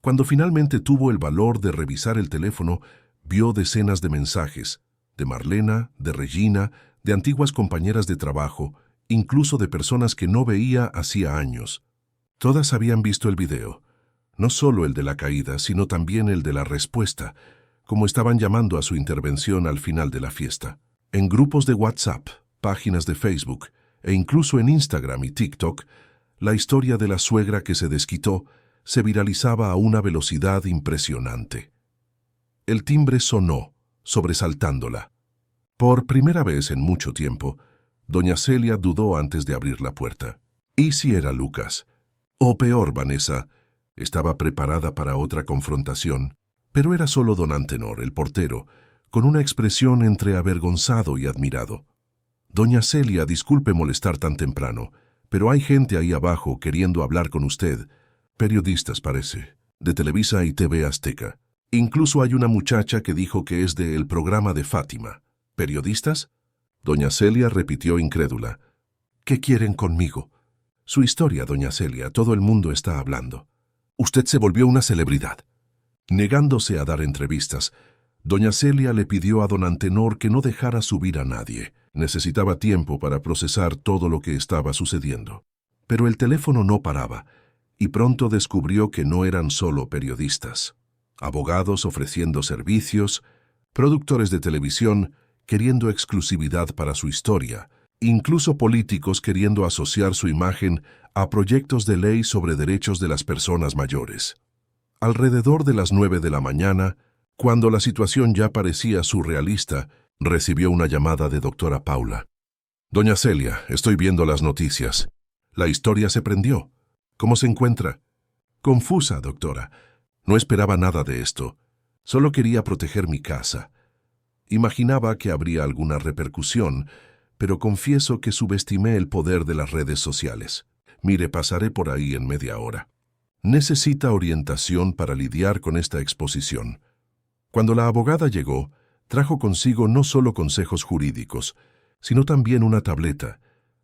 Cuando finalmente tuvo el valor de revisar el teléfono, vio decenas de mensajes, de Marlena, de Regina, de antiguas compañeras de trabajo, incluso de personas que no veía hacía años. Todas habían visto el video, no solo el de la caída, sino también el de la respuesta, como estaban llamando a su intervención al final de la fiesta. En grupos de WhatsApp, páginas de Facebook e incluso en Instagram y TikTok, la historia de la suegra que se desquitó se viralizaba a una velocidad impresionante. El timbre sonó, sobresaltándola. Por primera vez en mucho tiempo, doña Celia dudó antes de abrir la puerta. ¿Y si era Lucas? O peor, Vanessa, estaba preparada para otra confrontación, pero era solo don Antenor, el portero, con una expresión entre avergonzado y admirado. Doña Celia, disculpe molestar tan temprano, pero hay gente ahí abajo queriendo hablar con usted. Periodistas, parece, de Televisa y TV Azteca. Incluso hay una muchacha que dijo que es del programa de Fátima. ¿Periodistas? Doña Celia repitió incrédula. ¿Qué quieren conmigo? Su historia, doña Celia, todo el mundo está hablando. Usted se volvió una celebridad. Negándose a dar entrevistas, doña Celia le pidió a don Antenor que no dejara subir a nadie. Necesitaba tiempo para procesar todo lo que estaba sucediendo. Pero el teléfono no paraba, y pronto descubrió que no eran solo periodistas. Abogados ofreciendo servicios, productores de televisión queriendo exclusividad para su historia, incluso políticos queriendo asociar su imagen a proyectos de ley sobre derechos de las personas mayores. Alrededor de las 9 de la mañana, cuando la situación ya parecía surrealista, recibió una llamada de doctora Paula. Doña Celia, estoy viendo las noticias. La historia se prendió. ¿Cómo se encuentra? Confusa, doctora. No esperaba nada de esto. Solo quería proteger mi casa. Imaginaba que habría alguna repercusión, pero confieso que subestimé el poder de las redes sociales. Mire, pasaré por ahí en media hora. Necesita orientación para lidiar con esta exposición. Cuando la abogada llegó, trajo consigo no solo consejos jurídicos, sino también una tableta,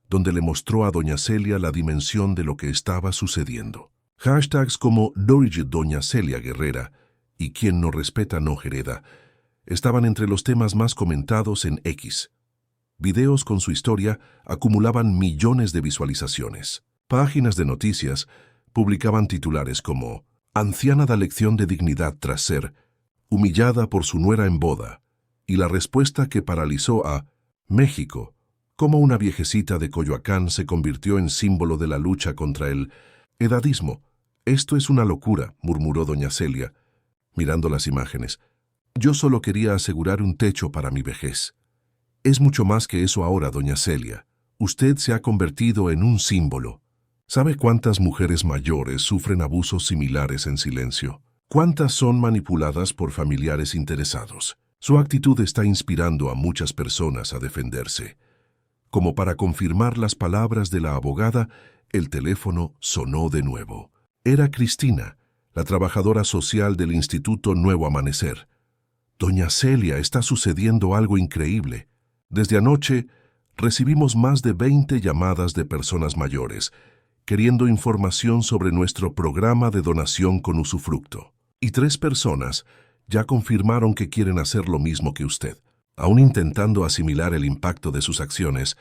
donde le mostró a doña Celia la dimensión de lo que estaba sucediendo. Hashtags como Doña Celia Guerrera y Quien no respeta no hereda estaban entre los temas más comentados en X. Videos con su historia acumulaban millones de visualizaciones. Páginas de noticias publicaban titulares como «Anciana da lección de dignidad tras ser humillada por su nuera en boda» y la respuesta que paralizó a México, cómo una viejecita de Coyoacán se convirtió en símbolo de la lucha contra el edadismo. «Esto es una locura», murmuró doña Celia, mirando las imágenes. «Yo solo quería asegurar un techo para mi vejez». «Es mucho más que eso ahora, doña Celia. Usted se ha convertido en un símbolo. ¿Sabe cuántas mujeres mayores sufren abusos similares en silencio? ¿Cuántas son manipuladas por familiares interesados? Su actitud está inspirando a muchas personas a defenderse». Como para confirmar las palabras de la abogada, el teléfono sonó de nuevo. Era Cristina, la trabajadora social del Instituto Nuevo Amanecer. Doña Celia, está sucediendo algo increíble. Desde anoche recibimos más de 20 llamadas de personas mayores, queriendo información sobre nuestro programa de donación con usufructo. Y 3 personas ya confirmaron que quieren hacer lo mismo que usted. Aún intentando asimilar el impacto de sus acciones,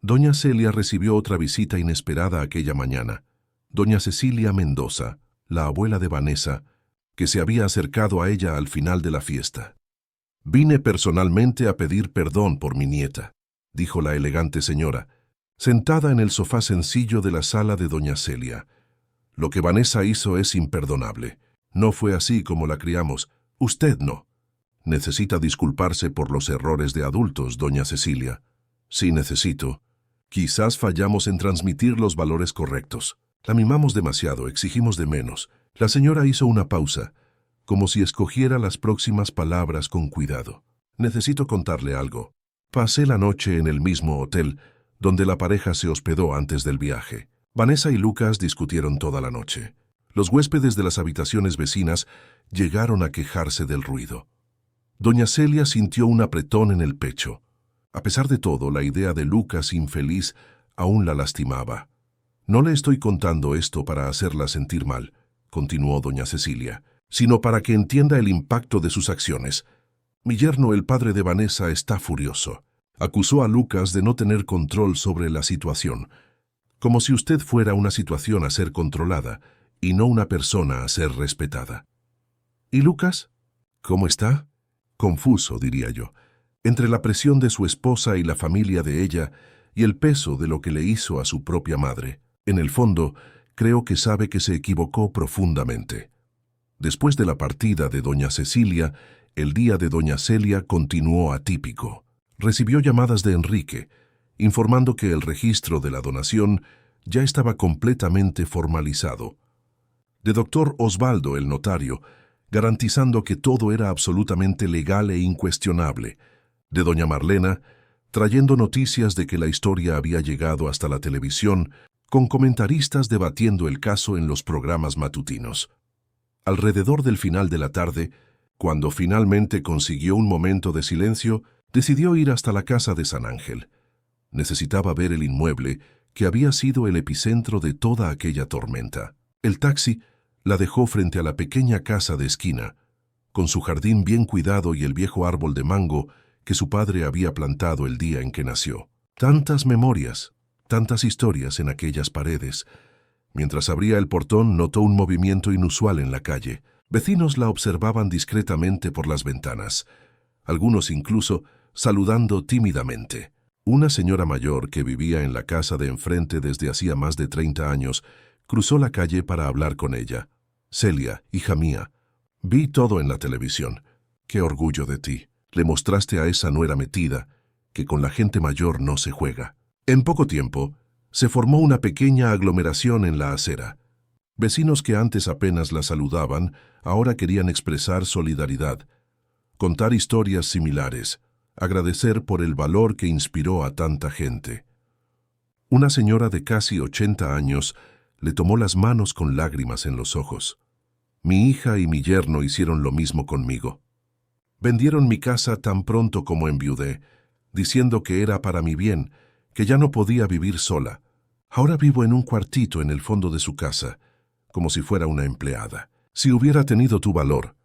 doña Celia recibió otra visita inesperada aquella mañana. Doña Cecilia Mendoza, la abuela de Vanessa, que se había acercado a ella al final de la fiesta. «Vine personalmente a pedir perdón por mi nieta», dijo la elegante señora, sentada en el sofá sencillo de la sala de doña Celia. «Lo que Vanessa hizo es imperdonable. No fue así como la criamos. Usted no. Necesita disculparse por los errores de adultos, doña Cecilia». «Sí, necesito. Quizás fallamos en transmitir los valores correctos. La mimamos demasiado, exigimos de menos». La señora hizo una pausa, como si escogiera las próximas palabras con cuidado. «Necesito contarle algo. Pasé la noche en el mismo hotel donde la pareja se hospedó antes del viaje. Vanessa y Lucas discutieron toda la noche. Los huéspedes de las habitaciones vecinas llegaron a quejarse del ruido. Doña Celia sintió un apretón en el pecho. A pesar de todo, la idea de Lucas infeliz aún la lastimaba. «No le estoy contando esto para hacerla sentir mal», continuó doña Cecilia, «sino para que entienda el impacto de sus acciones. Mi yerno, el padre de Vanessa, está furioso. Acusó a Lucas de no tener control sobre la situación, como si usted fuera una situación a ser controlada y no una persona a ser respetada». «¿Y Lucas? ¿Cómo está?» «Confuso, diría yo, entre la presión de su esposa y la familia de ella y el peso de lo que le hizo a su propia madre. En el fondo, creo que sabe que se equivocó profundamente». Después de la partida de doña Cecilia, el día de doña Celia continuó atípico. Recibió llamadas de Enrique, informando que el registro de la donación ya estaba completamente formalizado. De doctor Osvaldo, el notario, garantizando que todo era absolutamente legal e incuestionable. De doña Marlena, trayendo noticias de que la historia había llegado hasta la televisión, con comentaristas debatiendo el caso en los programas matutinos. Alrededor del final de la tarde, cuando finalmente consiguió un momento de silencio, decidió ir hasta la casa de San Ángel. Necesitaba ver el inmueble que había sido el epicentro de toda aquella tormenta. El taxi la dejó frente a la pequeña casa de esquina, con su jardín bien cuidado y el viejo árbol de mango que su padre había plantado el día en que nació. Tantas memorias, tantas historias en aquellas paredes. Mientras abría el portón, notó un movimiento inusual en la calle. Vecinos la observaban discretamente por las ventanas, algunos incluso saludando tímidamente. Una señora mayor que vivía en la casa de enfrente desde hacía más de 30 años cruzó la calle para hablar con ella. «Celia, hija mía, vi todo en la televisión. Qué orgullo de ti. Le mostraste a esa nuera metida que con la gente mayor no se juega». En poco tiempo, se formó una pequeña aglomeración en la acera. Vecinos que antes apenas la saludaban, ahora querían expresar solidaridad, contar historias similares, agradecer por el valor que inspiró a tanta gente. Una señora de casi 80 años le tomó las manos con lágrimas en los ojos. «Mi hija y mi yerno hicieron lo mismo conmigo. Vendieron mi casa tan pronto como enviudé, diciendo que era para mi bien, que ya no podía vivir sola. Ahora vivo en un cuartito en el fondo de su casa, como si fuera una empleada. Si hubiera tenido tu valor».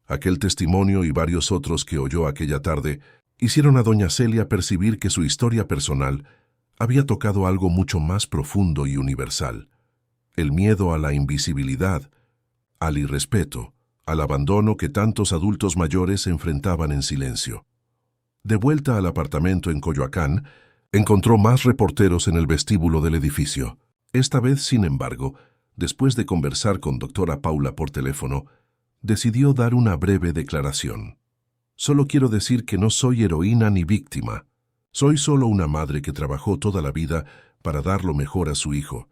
Aquel testimonio y varios otros que oyó aquella tarde hicieron a doña Celia percibir que su historia personal había tocado algo mucho más profundo y universal. El miedo a la invisibilidad, al irrespeto, al abandono que tantos adultos mayores enfrentaban en silencio. De vuelta al apartamento en Coyoacán, encontró más reporteros en el vestíbulo del edificio. Esta vez, sin embargo, después de conversar con doctora Paula por teléfono, decidió dar una breve declaración. «Solo quiero decir que no soy heroína ni víctima. Soy solo una madre que trabajó toda la vida para dar lo mejor a su hijo,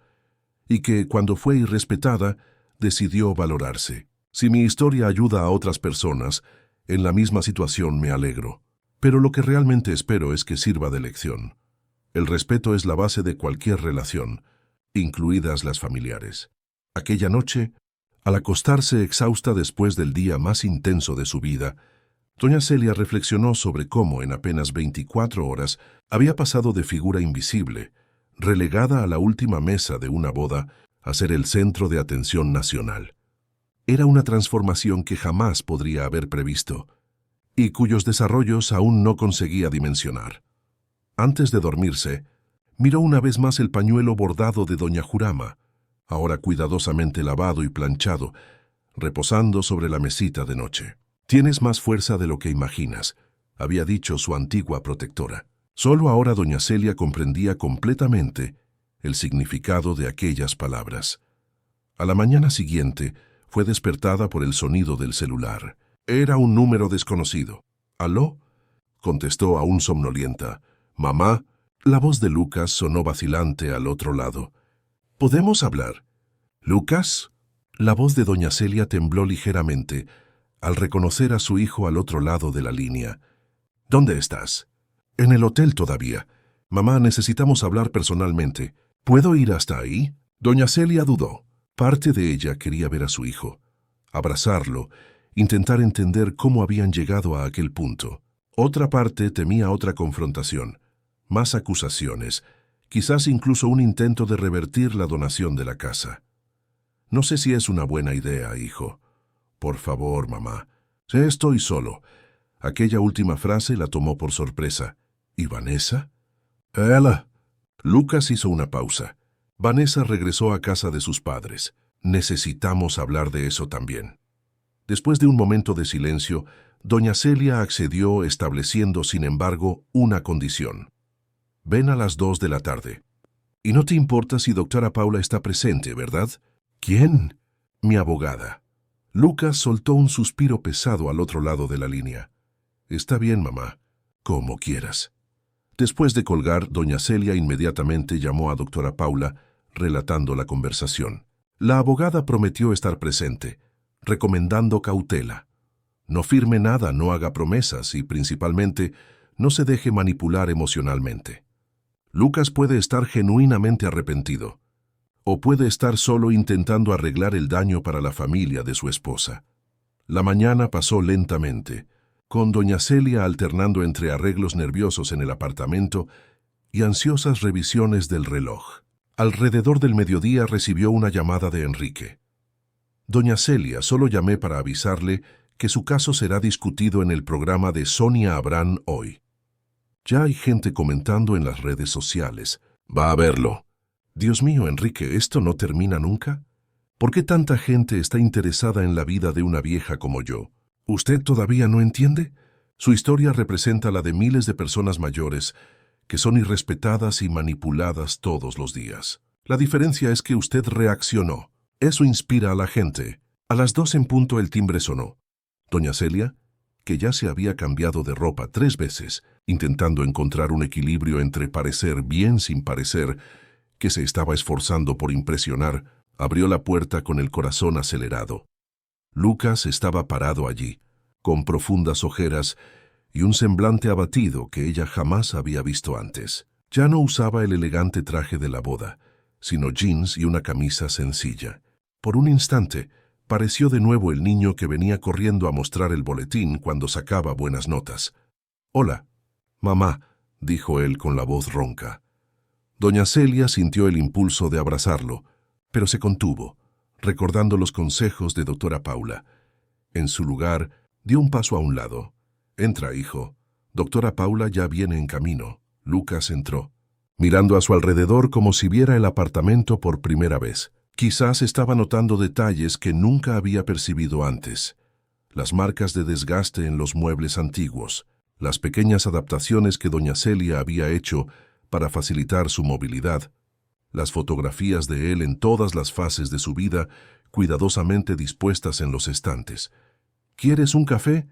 y que, cuando fue irrespetada, decidió valorarse. Si mi historia ayuda a otras personas, en la misma situación me alegro. Pero lo que realmente espero es que sirva de lección. El respeto es la base de cualquier relación, incluidas las familiares». Aquella noche, Al acostarse exhausta después del día más intenso de su vida, doña Celia reflexionó sobre cómo en apenas 24 horas había pasado de figura invisible, relegada a la última mesa de una boda, a ser el centro de atención nacional. Era una transformación que jamás podría haber previsto, y cuyos desarrollos aún no conseguía dimensionar. Antes de dormirse, miró una vez más el pañuelo bordado de doña Jurama, ahora cuidadosamente lavado y planchado, reposando sobre la mesita de noche. «Tienes más fuerza de lo que imaginas», había dicho su antigua protectora. Solo ahora doña Celia comprendía completamente el significado de aquellas palabras. A la mañana siguiente fue despertada por el sonido del celular. Era un número desconocido. «¿Aló?», contestó aún somnolienta. «Mamá». La voz de Lucas sonó vacilante al otro lado. «¿Podemos hablar?» «¿Lucas?». La voz de doña Celia tembló ligeramente al reconocer a su hijo al otro lado de la línea. «¿Dónde estás?» «En el hotel todavía. Mamá, necesitamos hablar personalmente. ¿Puedo ir hasta ahí?» Doña Celia dudó. Parte de ella quería ver a su hijo, abrazarlo, intentar entender cómo habían llegado a aquel punto. Otra parte temía otra confrontación, más acusaciones, quizás incluso un intento de revertir la donación de la casa. «No sé si es una buena idea, hijo». «Por favor, mamá. Estoy solo». Aquella última frase la tomó por sorpresa. «¿Y Vanessa?» «Ella». Lucas hizo una pausa. Vanessa regresó a casa de sus padres. «Necesitamos hablar de eso también». Después de un momento de silencio, doña Celia accedió estableciendo, sin embargo, una condición. «Ven a las 2 de la tarde. Y no te importa si doctora Paula está presente, ¿verdad?» «¿Quién?» «Mi abogada». Lucas soltó un suspiro pesado al otro lado de la línea. «Está bien, mamá. Como quieras». Después de colgar, doña Celia inmediatamente llamó a doctora Paula, relatando la conversación. La abogada prometió estar presente, recomendando cautela. No firme nada, no haga promesas y, principalmente, no se deje manipular emocionalmente. Lucas puede estar genuinamente arrepentido, o puede estar solo intentando arreglar el daño para la familia de su esposa. La mañana pasó lentamente, con doña Celia alternando entre arreglos nerviosos en el apartamento y ansiosas revisiones del reloj. Alrededor del mediodía recibió una llamada de Enrique. «Doña Celia, solo llamé para avisarle que su caso será discutido en el programa de Sonia Abraham hoy. Ya hay gente comentando en las redes sociales. Va a verlo». «Dios mío, Enrique, ¿esto no termina nunca? ¿Por qué tanta gente está interesada en la vida de una vieja como yo? ¿Usted todavía no entiende? Su historia representa la de miles de personas mayores que son irrespetadas y manipuladas todos los días. La diferencia es que usted reaccionó. Eso inspira a la gente». A las 2 en punto el timbre sonó. Doña Celia, que ya se había cambiado de ropa 3 veces, intentando encontrar un equilibrio entre parecer bien sin parecer, que se estaba esforzando por impresionar, abrió la puerta con el corazón acelerado. Lucas estaba parado allí, con profundas ojeras y un semblante abatido que ella jamás había visto antes. Ya no usaba el elegante traje de la boda, sino jeans y una camisa sencilla. Por un instante, pareció de nuevo el niño que venía corriendo a mostrar el boletín cuando sacaba buenas notas. «Hola, mamá», dijo él con la voz ronca. Doña Celia sintió el impulso de abrazarlo, pero se contuvo, recordando los consejos de doctora Paula. En su lugar, dio un paso a un lado. «Entra, hijo. Doctora Paula ya viene en camino». Lucas entró, mirando a su alrededor como si viera el apartamento por primera vez. Quizás estaba notando detalles que nunca había percibido antes. Las marcas de desgaste en los muebles antiguos, las pequeñas adaptaciones que doña Celia había hecho para facilitar su movilidad, las fotografías de él en todas las fases de su vida, cuidadosamente dispuestas en los estantes. «¿Quieres un café?»,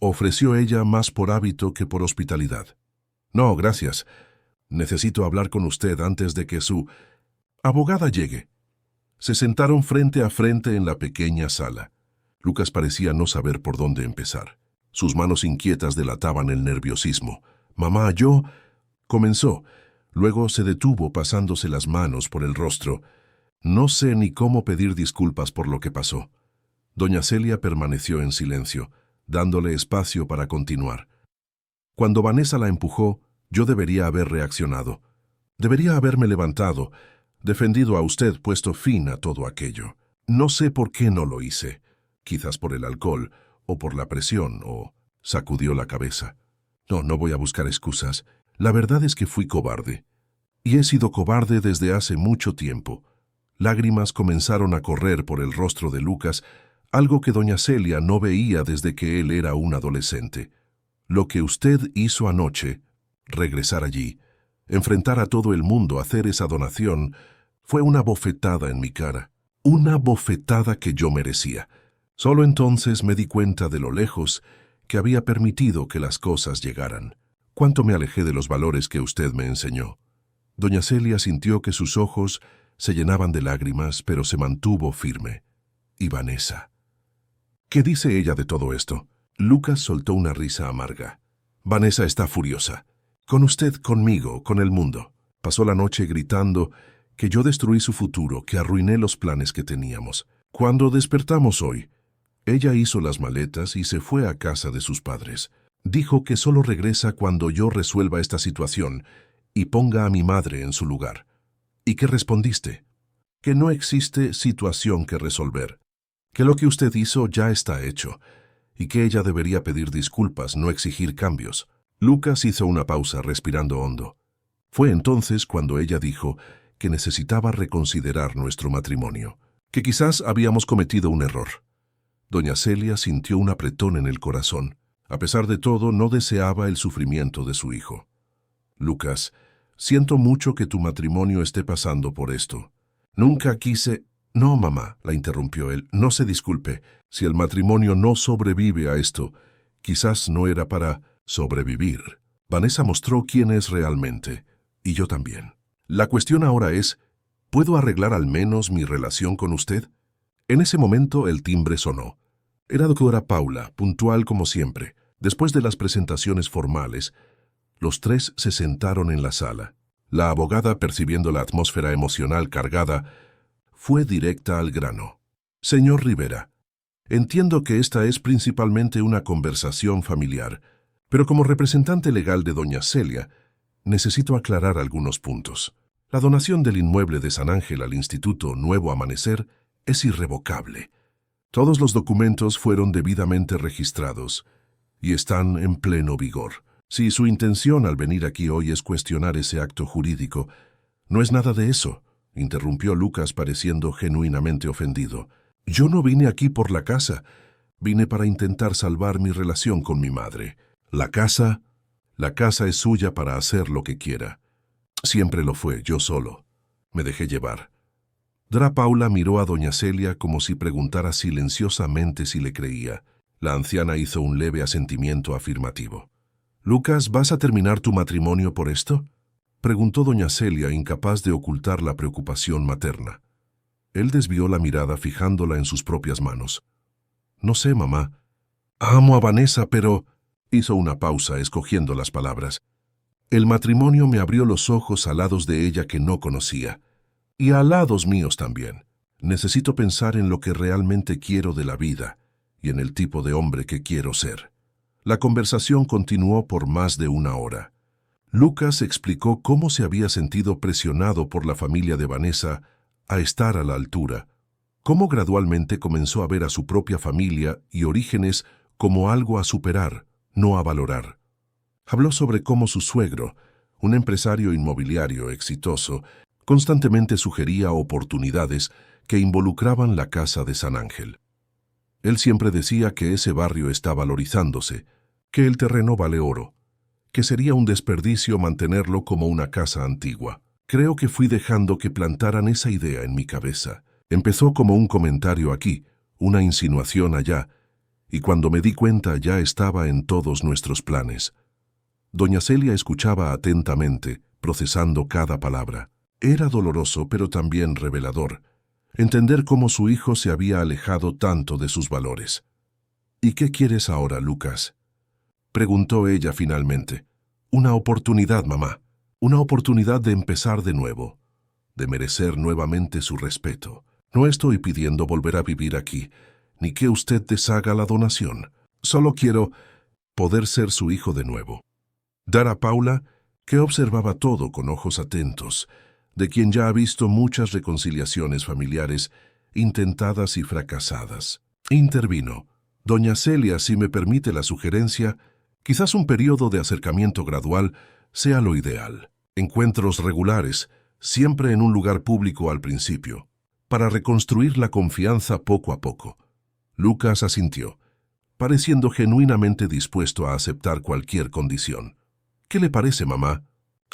ofreció ella más por hábito que por hospitalidad. «No, gracias. Necesito hablar con usted antes de que su abogada llegue». Se sentaron frente a frente en la pequeña sala. Lucas parecía no saber por dónde empezar. Sus manos inquietas delataban el nerviosismo. «Mamá, yo...» comenzó. Luego se detuvo pasándose las manos por el rostro. No sé ni cómo pedir disculpas por lo que pasó. Doña Celia permaneció en silencio, dándole espacio para continuar. Cuando Vanessa la empujó, yo debería haber reaccionado. Debería haberme levantado, defendido a usted, puesto fin a todo aquello. No sé por qué no lo hice. Quizás por el alcohol, o por la presión, o... Sacudió la cabeza. No voy a buscar excusas. La verdad es que fui cobarde. Y he sido cobarde desde hace mucho tiempo. Lágrimas comenzaron a correr por el rostro de Lucas, algo que doña Celia no veía desde que él era un adolescente. Lo que usted hizo anoche, regresar allí, enfrentar a todo el mundo, hacer esa donación, fue una bofetada en mi cara. Una bofetada que yo merecía. Solo entonces me di cuenta de lo lejos que había permitido que las cosas llegaran. Cuánto me alejé de los valores que usted me enseñó. Doña Celia sintió que sus ojos se llenaban de lágrimas, pero se mantuvo firme. ¿Y Vanessa? ¿Qué dice ella de todo esto? Lucas soltó una risa amarga. Vanessa está furiosa. Con usted, conmigo, con el mundo. Pasó la noche gritando que yo destruí su futuro, que arruiné los planes que teníamos. Cuando despertamos hoy, ella hizo las maletas y se fue a casa de sus padres. Dijo que solo regresa cuando yo resuelva esta situación y ponga a mi madre en su lugar. ¿Y qué respondiste? Que no existe situación que resolver, que lo que usted hizo ya está hecho, y que ella debería pedir disculpas, no exigir cambios. Lucas hizo una pausa, respirando hondo. Fue entonces cuando ella dijo que necesitaba reconsiderar nuestro matrimonio, que quizás habíamos cometido un error. Doña Celia sintió un apretón en el corazón. A pesar de todo, no deseaba el sufrimiento de su hijo. Lucas, siento mucho que tu matrimonio esté pasando por esto. Nunca quise... No, mamá, la interrumpió él, no se disculpe. Si el matrimonio no sobrevive a esto, quizás no era para sobrevivir. Vanessa mostró quién es realmente, y yo también. La cuestión ahora es, ¿puedo arreglar al menos mi relación con usted? En ese momento el timbre sonó. Era doctora Paula, puntual como siempre. Después de las presentaciones formales, los tres se sentaron en la sala. La abogada, percibiendo la atmósfera emocional cargada, fue directa al grano. Señor Rivera, entiendo que esta es principalmente una conversación familiar, pero como representante legal de doña Celia, necesito aclarar algunos puntos. La donación del inmueble de San Ángel al Instituto Nuevo Amanecer es irrevocable. Todos los documentos fueron debidamente registrados y están en pleno vigor. Si su intención al venir aquí hoy es cuestionar ese acto jurídico, no es nada de eso, interrumpió Lucas pareciendo genuinamente ofendido. Yo no vine aquí por la casa, vine para intentar salvar mi relación con mi madre. La casa es suya para hacer lo que quiera. Siempre lo fue, yo solo. Me dejé llevar. Paula miró a doña Celia como si preguntara silenciosamente si le creía. La anciana hizo un leve asentimiento afirmativo. «Lucas, ¿vas a terminar tu matrimonio por esto?», preguntó doña Celia, incapaz de ocultar la preocupación materna. Él desvió la mirada fijándola en sus propias manos. «No sé, mamá. Amo a Vanessa, pero...» Hizo una pausa, escogiendo las palabras. «El matrimonio me abrió los ojos a lados de ella que no conocía. Y a lados míos también. Necesito pensar en lo que realmente quiero de la vida y en el tipo de hombre que quiero ser». La conversación continuó por más de una hora. Lucas explicó cómo se había sentido presionado por la familia de Vanessa a estar a la altura, cómo gradualmente comenzó a ver a su propia familia y orígenes como algo a superar, no a valorar. Habló sobre cómo su suegro, un empresario inmobiliario exitoso, constantemente sugería oportunidades que involucraban la casa de San Ángel. Él siempre decía que ese barrio está valorizándose, que el terreno vale oro, que sería un desperdicio mantenerlo como una casa antigua. Creo que fui dejando que plantaran esa idea en mi cabeza. Empezó como un comentario aquí, una insinuación allá, y cuando me di cuenta ya estaba en todos nuestros planes. Doña Celia escuchaba atentamente, procesando cada palabra. Era doloroso, pero también revelador, entender cómo su hijo se había alejado tanto de sus valores. «¿Y qué quieres ahora, Lucas?», preguntó ella finalmente. «Una oportunidad, mamá. Una oportunidad de empezar de nuevo. de merecer nuevamente su respeto. No estoy pidiendo volver a vivir aquí, ni que usted deshaga la donación. Solo quiero poder ser su hijo de nuevo. Dara Paula, que observaba todo con ojos atentos, de quien ya ha visto muchas reconciliaciones familiares intentadas y fracasadas. Intervino. Doña Celia, si me permite la sugerencia, quizás un periodo de acercamiento gradual sea lo ideal. Encuentros regulares, siempre en un lugar público al principio, para reconstruir la confianza poco a poco. Lucas asintió, pareciendo genuinamente dispuesto a aceptar cualquier condición. ¿Qué le parece, mamá?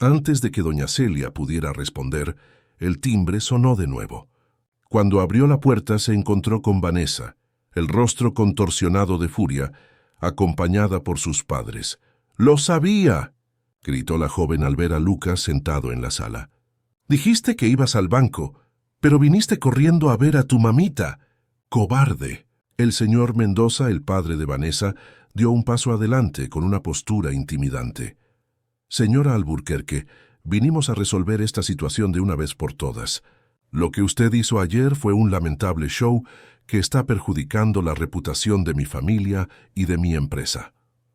Antes de que doña Celia pudiera responder, el timbre sonó de nuevo. Cuando abrió la puerta se encontró con Vanessa, el rostro contorsionado de furia, acompañada por sus padres. ¡Lo sabía!, gritó la joven al ver a Lucas sentado en la sala. Dijiste que ibas al banco, pero viniste corriendo a ver a tu mamita. ¡Cobarde! El señor Mendoza, el padre de Vanessa, dio un paso adelante con una postura intimidante. Señora Alburquerque, vinimos a resolver esta situación de una vez por todas. Lo que usted hizo ayer fue un lamentable show que está perjudicando la reputación de mi familia y de mi empresa.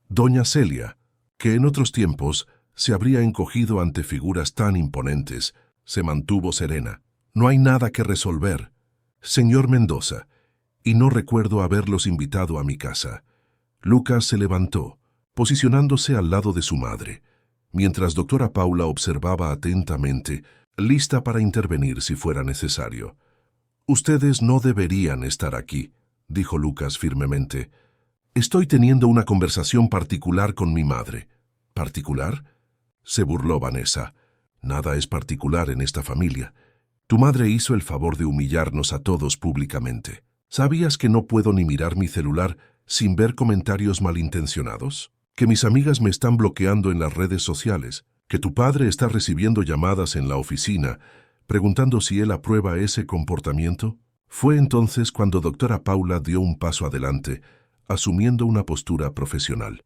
Doña Celia, que en otros tiempos se habría encogido ante figuras tan imponentes, se mantuvo serena. No hay nada que resolver. Señor Mendoza, y no recuerdo haberlos invitado a mi casa. Lucas se levantó, posicionándose al lado de su madre, mientras doctora Paula observaba atentamente, lista para intervenir si fuera necesario. Ustedes no deberían estar aquí, dijo Lucas firmemente. Estoy teniendo una conversación particular con mi madre. ¿Particular?, se burló Vanessa. Nada es particular en esta familia. Tu madre hizo el favor de humillarnos a todos públicamente. ¿Sabías que no puedo ni mirar mi celular sin ver comentarios malintencionados? ¿Que mis amigas me están bloqueando en las redes sociales? ¿Que tu padre está recibiendo llamadas en la oficina preguntando si él aprueba ese comportamiento? Fue entonces cuando doctora Paula dio un paso adelante, asumiendo una postura profesional.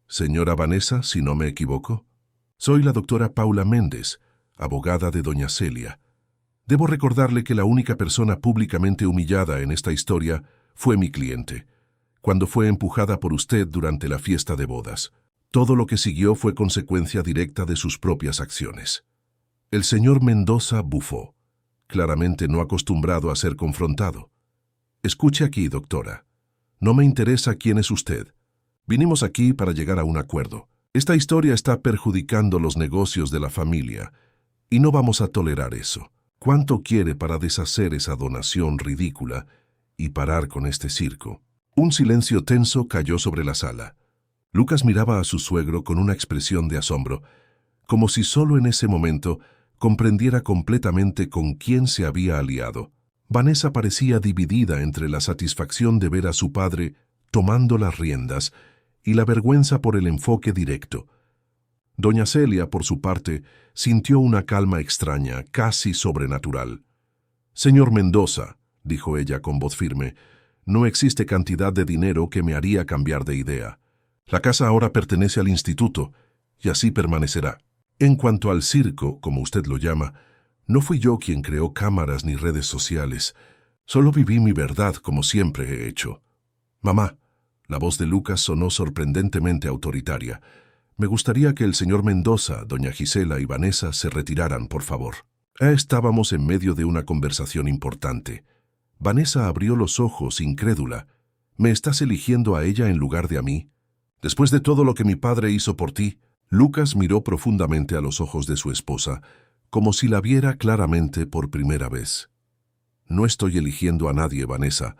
Señora Vanessa, si no me equivoco, soy la doctora Paula Méndez, abogada de doña Celia. Debo recordarle que la única persona públicamente humillada en esta historia fue mi cliente, cuando fue empujada por usted durante la fiesta de bodas. Todo lo que siguió fue consecuencia directa de sus propias acciones. El señor Mendoza bufó, claramente no acostumbrado a ser confrontado. Escuche aquí, doctora. No me interesa quién es usted. Vinimos aquí para llegar a un acuerdo. Esta historia está perjudicando los negocios de la familia y no vamos a tolerar eso. ¿Cuánto quiere para deshacer esa donación ridícula y parar con este circo? Un silencio tenso cayó sobre la sala. Lucas miraba a su suegro con una expresión de asombro, como si solo en ese momento comprendiera completamente con quién se había aliado. Vanessa parecía dividida entre la satisfacción de ver a su padre tomando las riendas y la vergüenza por el enfoque directo. Doña Celia, por su parte, sintió una calma extraña, casi sobrenatural. «Señor Mendoza», dijo ella con voz firme, «no existe cantidad de dinero que me haría cambiar de idea. La casa ahora pertenece al instituto, y así permanecerá. En cuanto al circo, como usted lo llama, no fui yo quien creó cámaras ni redes sociales. Solo viví mi verdad como siempre he hecho. Mamá», la voz de Lucas sonó sorprendentemente autoritaria, «me gustaría que el señor Mendoza, doña Gisela y Vanessa se retiraran, por favor». Estábamos en medio de una conversación importante. Vanessa abrió los ojos, incrédula. «¿Me estás eligiendo a ella en lugar de a mí? Después de todo lo que mi padre hizo por ti». Lucas miró profundamente a los ojos de su esposa, como si la viera claramente por primera vez. «No estoy eligiendo a nadie, Vanessa.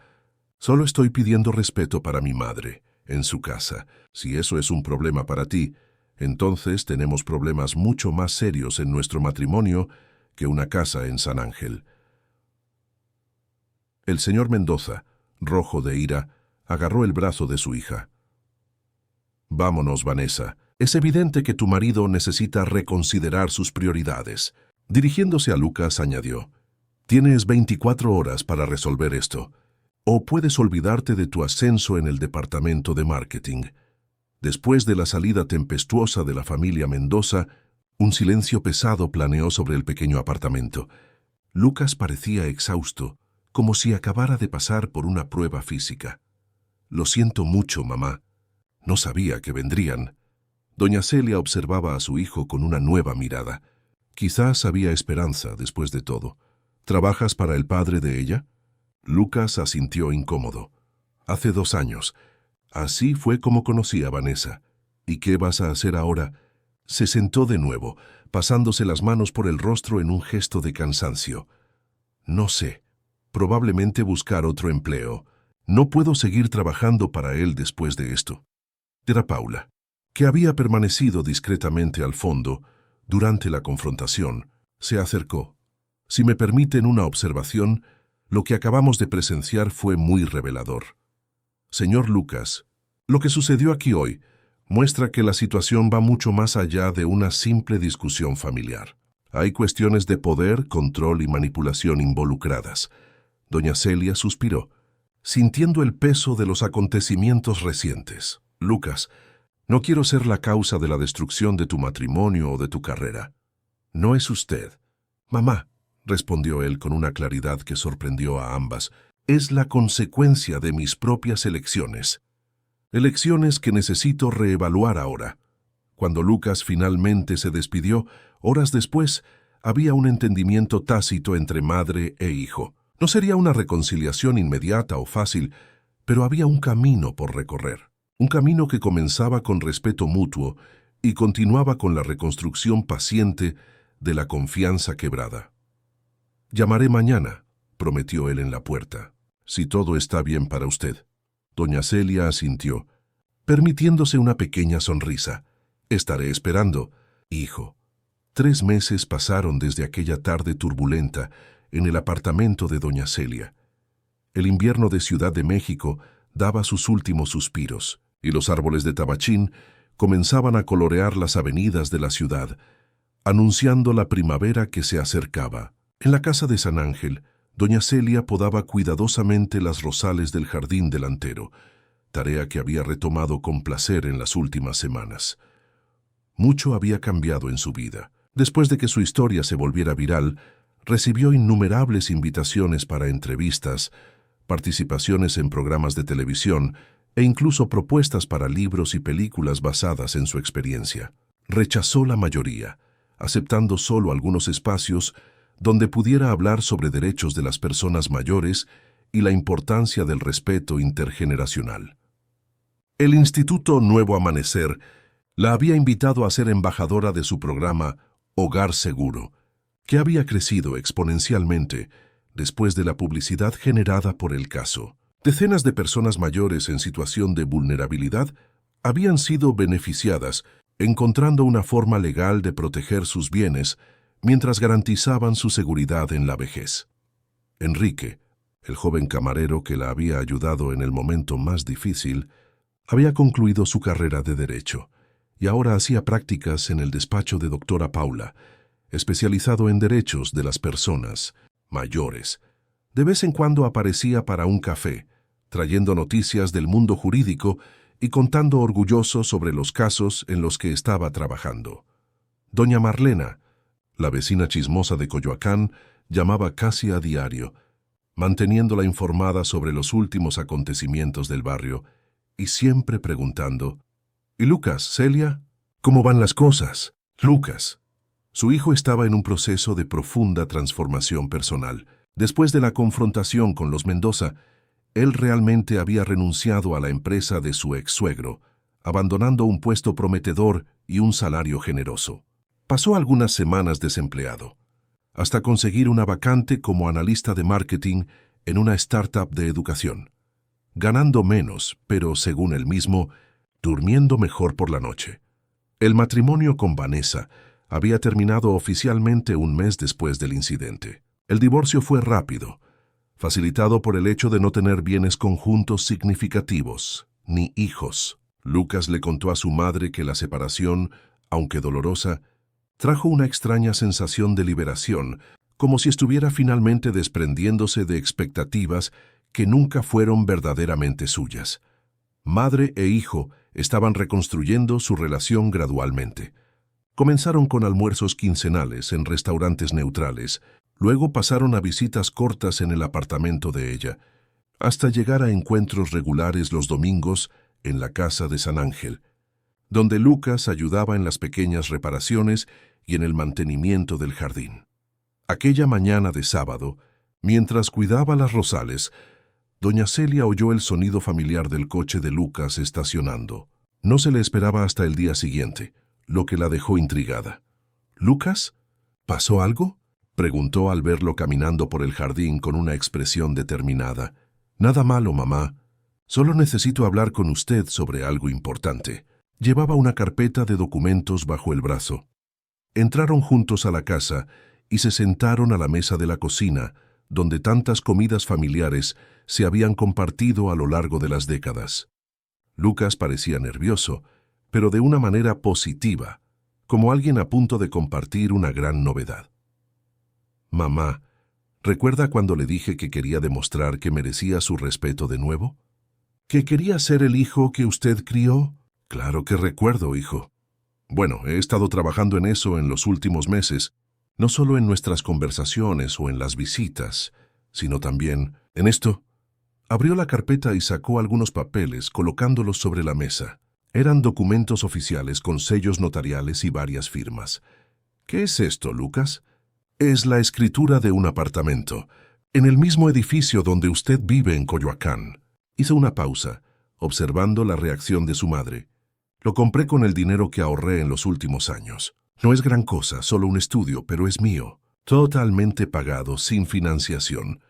Solo estoy pidiendo respeto para mi madre, en su casa. Si eso es un problema para ti, entonces tenemos problemas mucho más serios en nuestro matrimonio que una casa en San Ángel». El señor Mendoza, rojo de ira, agarró el brazo de su hija. «Vámonos, Vanessa. Es evidente que tu marido necesita reconsiderar sus prioridades». Dirigiéndose a Lucas, añadió, «Tienes 24 horas para resolver esto, o puedes olvidarte de tu ascenso en el departamento de marketing». Después de la salida tempestuosa de la familia Mendoza, un silencio pesado planeó sobre el pequeño apartamento. Lucas parecía exhausto, como si acabara de pasar por una prueba física. «Lo siento mucho, mamá. No sabía que vendrían». Doña Celia observaba a su hijo con una nueva mirada. Quizás había esperanza después de todo. «¿Trabajas para el padre de ella?» Lucas asintió incómodo. «Hace 2 años. Así fue como conocí a Vanessa. ¿Y qué vas a hacer ahora?» Se sentó de nuevo, pasándose las manos por el rostro en un gesto de cansancio. «No sé. Probablemente buscar otro empleo. No puedo seguir trabajando para él después de esto». Era Paula, que había permanecido discretamente al fondo durante la confrontación. Se acercó. «Si me permiten una observación, lo que acabamos de presenciar fue muy revelador. Señor Lucas, lo que sucedió aquí hoy muestra que la situación va mucho más allá de una simple discusión familiar. Hay cuestiones de poder, control y manipulación involucradas». Doña Celia suspiró, sintiendo el peso de los acontecimientos recientes. «Lucas, no quiero ser la causa de la destrucción de tu matrimonio o de tu carrera». «No es usted». «Mamá», respondió él con una claridad que sorprendió a ambas, «es la consecuencia de mis propias elecciones. Elecciones que necesito reevaluar ahora». Cuando Lucas finalmente se despidió, horas después, había un entendimiento tácito entre madre e hijo. No sería una reconciliación inmediata o fácil, pero había un camino por recorrer. Un camino que comenzaba con respeto mutuo y continuaba con la reconstrucción paciente de la confianza quebrada. «Llamaré mañana», prometió él en la puerta, «si todo está bien para usted». Doña Celia asintió, permitiéndose una pequeña sonrisa. «Estaré esperando, hijo». 3 meses pasaron desde aquella tarde turbulenta en el apartamento de Doña Celia. El invierno de Ciudad de México daba sus últimos suspiros, y los árboles de tabachín comenzaban a colorear las avenidas de la ciudad, anunciando la primavera que se acercaba. En la casa de San Ángel, Doña Celia podaba cuidadosamente las rosales del jardín delantero, tarea que había retomado con placer en las últimas semanas. Mucho había cambiado en su vida. Después de que su historia se volviera viral, recibió innumerables invitaciones para entrevistas, participaciones en programas de televisión e incluso propuestas para libros y películas basadas en su experiencia. Rechazó la mayoría, aceptando solo algunos espacios donde pudiera hablar sobre derechos de las personas mayores y la importancia del respeto intergeneracional. El Instituto Nuevo Amanecer la había invitado a ser embajadora de su programa Hogar Seguro, que había crecido exponencialmente después de la publicidad generada por el caso. Decenas de personas mayores en situación de vulnerabilidad habían sido beneficiadas, encontrando una forma legal de proteger sus bienes mientras garantizaban su seguridad en la vejez. Enrique, el joven camarero que la había ayudado en el momento más difícil, había concluido su carrera de Derecho y ahora hacía prácticas en el despacho de doctora Paula, especializado en derechos de las personas mayores. De vez en cuando aparecía para un café, trayendo noticias del mundo jurídico y contando orgulloso sobre los casos en los que estaba trabajando. Doña Marlena, la vecina chismosa de Coyoacán, llamaba casi a diario, manteniéndola informada sobre los últimos acontecimientos del barrio y siempre preguntando: «¿Y Lucas, Celia? ¿Cómo van las cosas?» Lucas. Su hijo estaba en un proceso de profunda transformación personal. Después de la confrontación con los Mendoza, él realmente había renunciado a la empresa de su ex-suegro, abandonando un puesto prometedor y un salario generoso. Pasó algunas semanas desempleado, hasta conseguir una vacante como analista de marketing en una startup de educación, ganando menos, pero según él mismo, durmiendo mejor por la noche. El matrimonio con Vanessa había terminado oficialmente un mes después del incidente. El divorcio fue rápido, facilitado por el hecho de no tener bienes conjuntos significativos, ni hijos. Lucas le contó a su madre que la separación, aunque dolorosa, trajo una extraña sensación de liberación, como si estuviera finalmente desprendiéndose de expectativas que nunca fueron verdaderamente suyas. Madre e hijo estaban reconstruyendo su relación gradualmente. Comenzaron con almuerzos quincenales en restaurantes neutrales, Luego pasaron a visitas cortas en el apartamento de ella, hasta llegar a encuentros regulares los domingos en la casa de San Ángel, donde Lucas ayudaba en las pequeñas reparaciones y en el mantenimiento del jardín. Aquella mañana de sábado, mientras cuidaba las rosales, doña Celia oyó el sonido familiar del coche de Lucas estacionando. No se le esperaba hasta el día siguiente, lo que la dejó intrigada. «¿Lucas? ¿Pasó algo?», preguntó al verlo caminando por el jardín con una expresión determinada. «Nada malo, mamá. Solo necesito hablar con usted sobre algo importante». Llevaba una carpeta de documentos bajo el brazo. Entraron juntos a la casa y se sentaron a la mesa de la cocina, donde tantas comidas familiares se habían compartido a lo largo de las décadas. Lucas parecía nervioso, pero de una manera positiva, como alguien a punto de compartir una gran novedad. «Mamá, ¿recuerda cuando le dije que quería demostrar que merecía su respeto de nuevo? ¿Que quería ser el hijo que usted crió?» «Claro que recuerdo, hijo. Bueno, he estado trabajando en eso en los últimos meses, no solo en nuestras conversaciones o en las visitas, sino también en esto». Abrió la carpeta y sacó algunos papeles, colocándolos sobre la mesa. Eran documentos oficiales con sellos notariales y varias firmas. «¿Qué es esto, Lucas?» «Es la escritura de un apartamento, en el mismo edificio donde usted vive en Coyoacán». Hizo una pausa, observando la reacción de su madre. «Lo compré con el dinero que ahorré en los últimos años. No es gran cosa, solo un estudio, pero es mío. Totalmente pagado, sin financiación».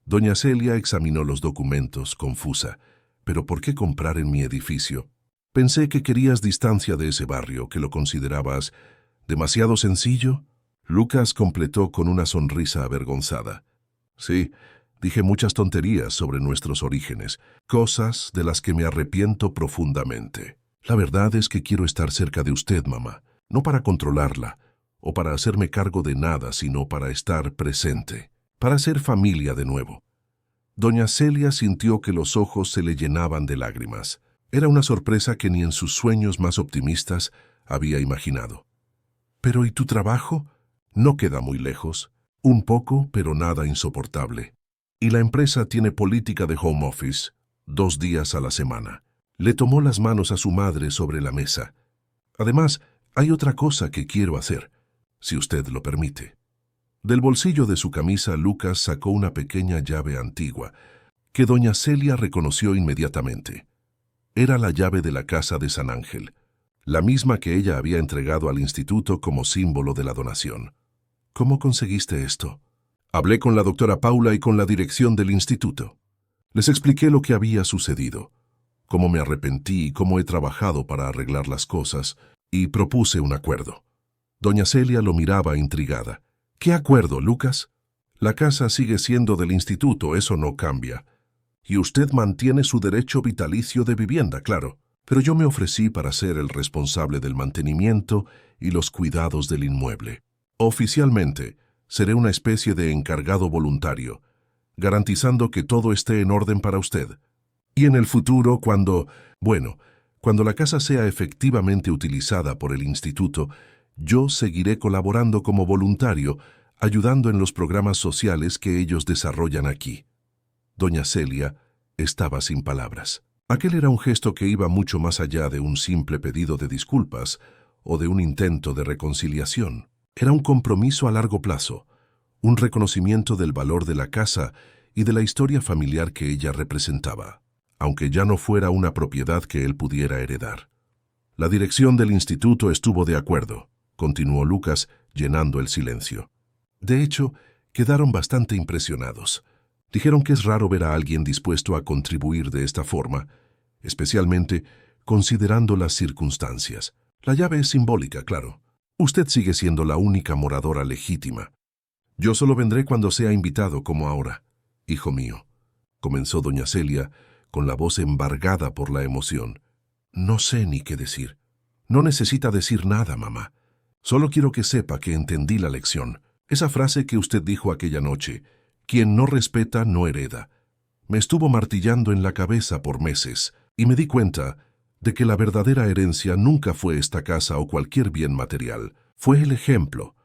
Doña Celia examinó los documentos, confusa. «¿Pero por qué comprar en mi edificio? Pensé que querías distancia de ese barrio, que lo considerabas demasiado sencillo». Lucas completó con una sonrisa avergonzada. «Sí, dije muchas tonterías sobre nuestros orígenes, cosas de las que me arrepiento profundamente. La verdad es que quiero estar cerca de usted, mamá, no para controlarla o para hacerme cargo de nada, sino para estar presente, para ser familia de nuevo». Doña Celia sintió que los ojos se le llenaban de lágrimas. Era una sorpresa que ni en sus sueños más optimistas había imaginado. «¿Pero y tu trabajo? No queda muy lejos. Un poco, pero nada insoportable. Y la empresa tiene política de home office, 2 días a la semana». Le tomó las manos a su madre sobre la mesa. «Además, hay otra cosa que quiero hacer, si usted lo permite». Del bolsillo de su camisa, Lucas sacó una pequeña llave antigua, que doña Celia reconoció inmediatamente. Era la llave de la casa de San Ángel, la misma que ella había entregado al instituto como símbolo de la donación. «¿Cómo conseguiste esto?» «Hablé con la doctora Paula y con la dirección del instituto. Les expliqué lo que había sucedido, cómo me arrepentí y cómo he trabajado para arreglar las cosas, y propuse un acuerdo». Doña Celia lo miraba intrigada. «¿Qué acuerdo, Lucas?» «La casa sigue siendo del instituto, eso no cambia. Y usted mantiene su derecho vitalicio de vivienda, claro. Pero yo me ofrecí para ser el responsable del mantenimiento y los cuidados del inmueble. Oficialmente, seré una especie de encargado voluntario, garantizando que todo esté en orden para usted. Y en el futuro, cuando la casa sea efectivamente utilizada por el instituto, yo seguiré colaborando como voluntario, ayudando en los programas sociales que ellos desarrollan aquí». Doña Celia estaba sin palabras. Aquel era un gesto que iba mucho más allá de un simple pedido de disculpas o de un intento de reconciliación. Era un compromiso a largo plazo, un reconocimiento del valor de la casa y de la historia familiar que ella representaba, aunque ya no fuera una propiedad que él pudiera heredar. «La dirección del instituto estuvo de acuerdo», continuó Lucas, llenando el silencio. «De hecho, quedaron bastante impresionados. Dijeron que es raro ver a alguien dispuesto a contribuir de esta forma, especialmente considerando las circunstancias. La llave es simbólica, claro. Usted sigue siendo la única moradora legítima. Yo solo vendré cuando sea invitado, como ahora. Hijo mío», comenzó doña Celia, con la voz embargada por la emoción. «No sé ni qué decir. No necesita decir nada, mamá. Solo quiero que sepa que entendí la lección. Esa frase que usted dijo aquella noche, quien no respeta no hereda. Me estuvo martillando en la cabeza por meses y me di cuenta de que la verdadera herencia nunca fue esta casa o cualquier bien material. Fue el ejemplo,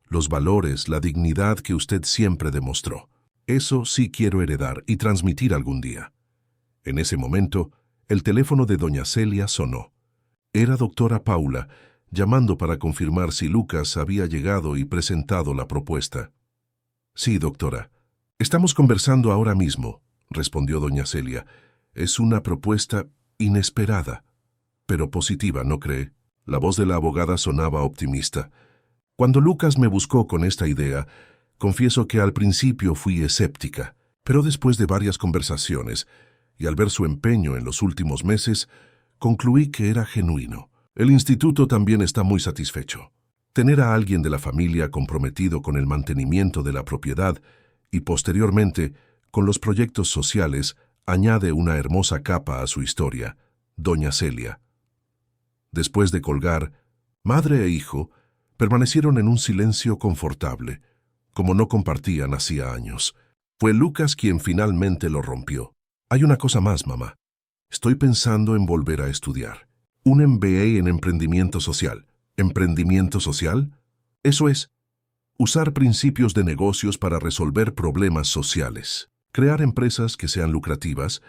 los valores, la dignidad que usted siempre demostró. Eso sí quiero heredar y transmitir algún día. En ese momento, el teléfono de doña Celia sonó. Era doctora Paula, llamando para confirmar si Lucas había llegado y presentado la propuesta. Sí, doctora. Estamos conversando ahora mismo, respondió doña Celia. Es una propuesta inesperada, pero positiva, ¿no cree? La voz de la abogada sonaba optimista. Cuando Lucas me buscó con esta idea, confieso que al principio fui escéptica, pero después de varias conversaciones y al ver su empeño en los últimos meses, concluí que era genuino. El instituto también está muy satisfecho. Tener a alguien de la familia comprometido con el mantenimiento de la propiedad y posteriormente con los proyectos sociales añade una hermosa capa a su historia, doña Celia. Después de colgar, madre e hijo permanecieron en un silencio confortable, como no compartían hacía años. Fue Lucas quien finalmente lo rompió. Hay una cosa más, mamá. Estoy pensando en volver a estudiar. Un MBA en emprendimiento social. ¿Emprendimiento social? Eso es, usar principios de negocios para resolver problemas sociales. Crear empresas que sean lucrativas,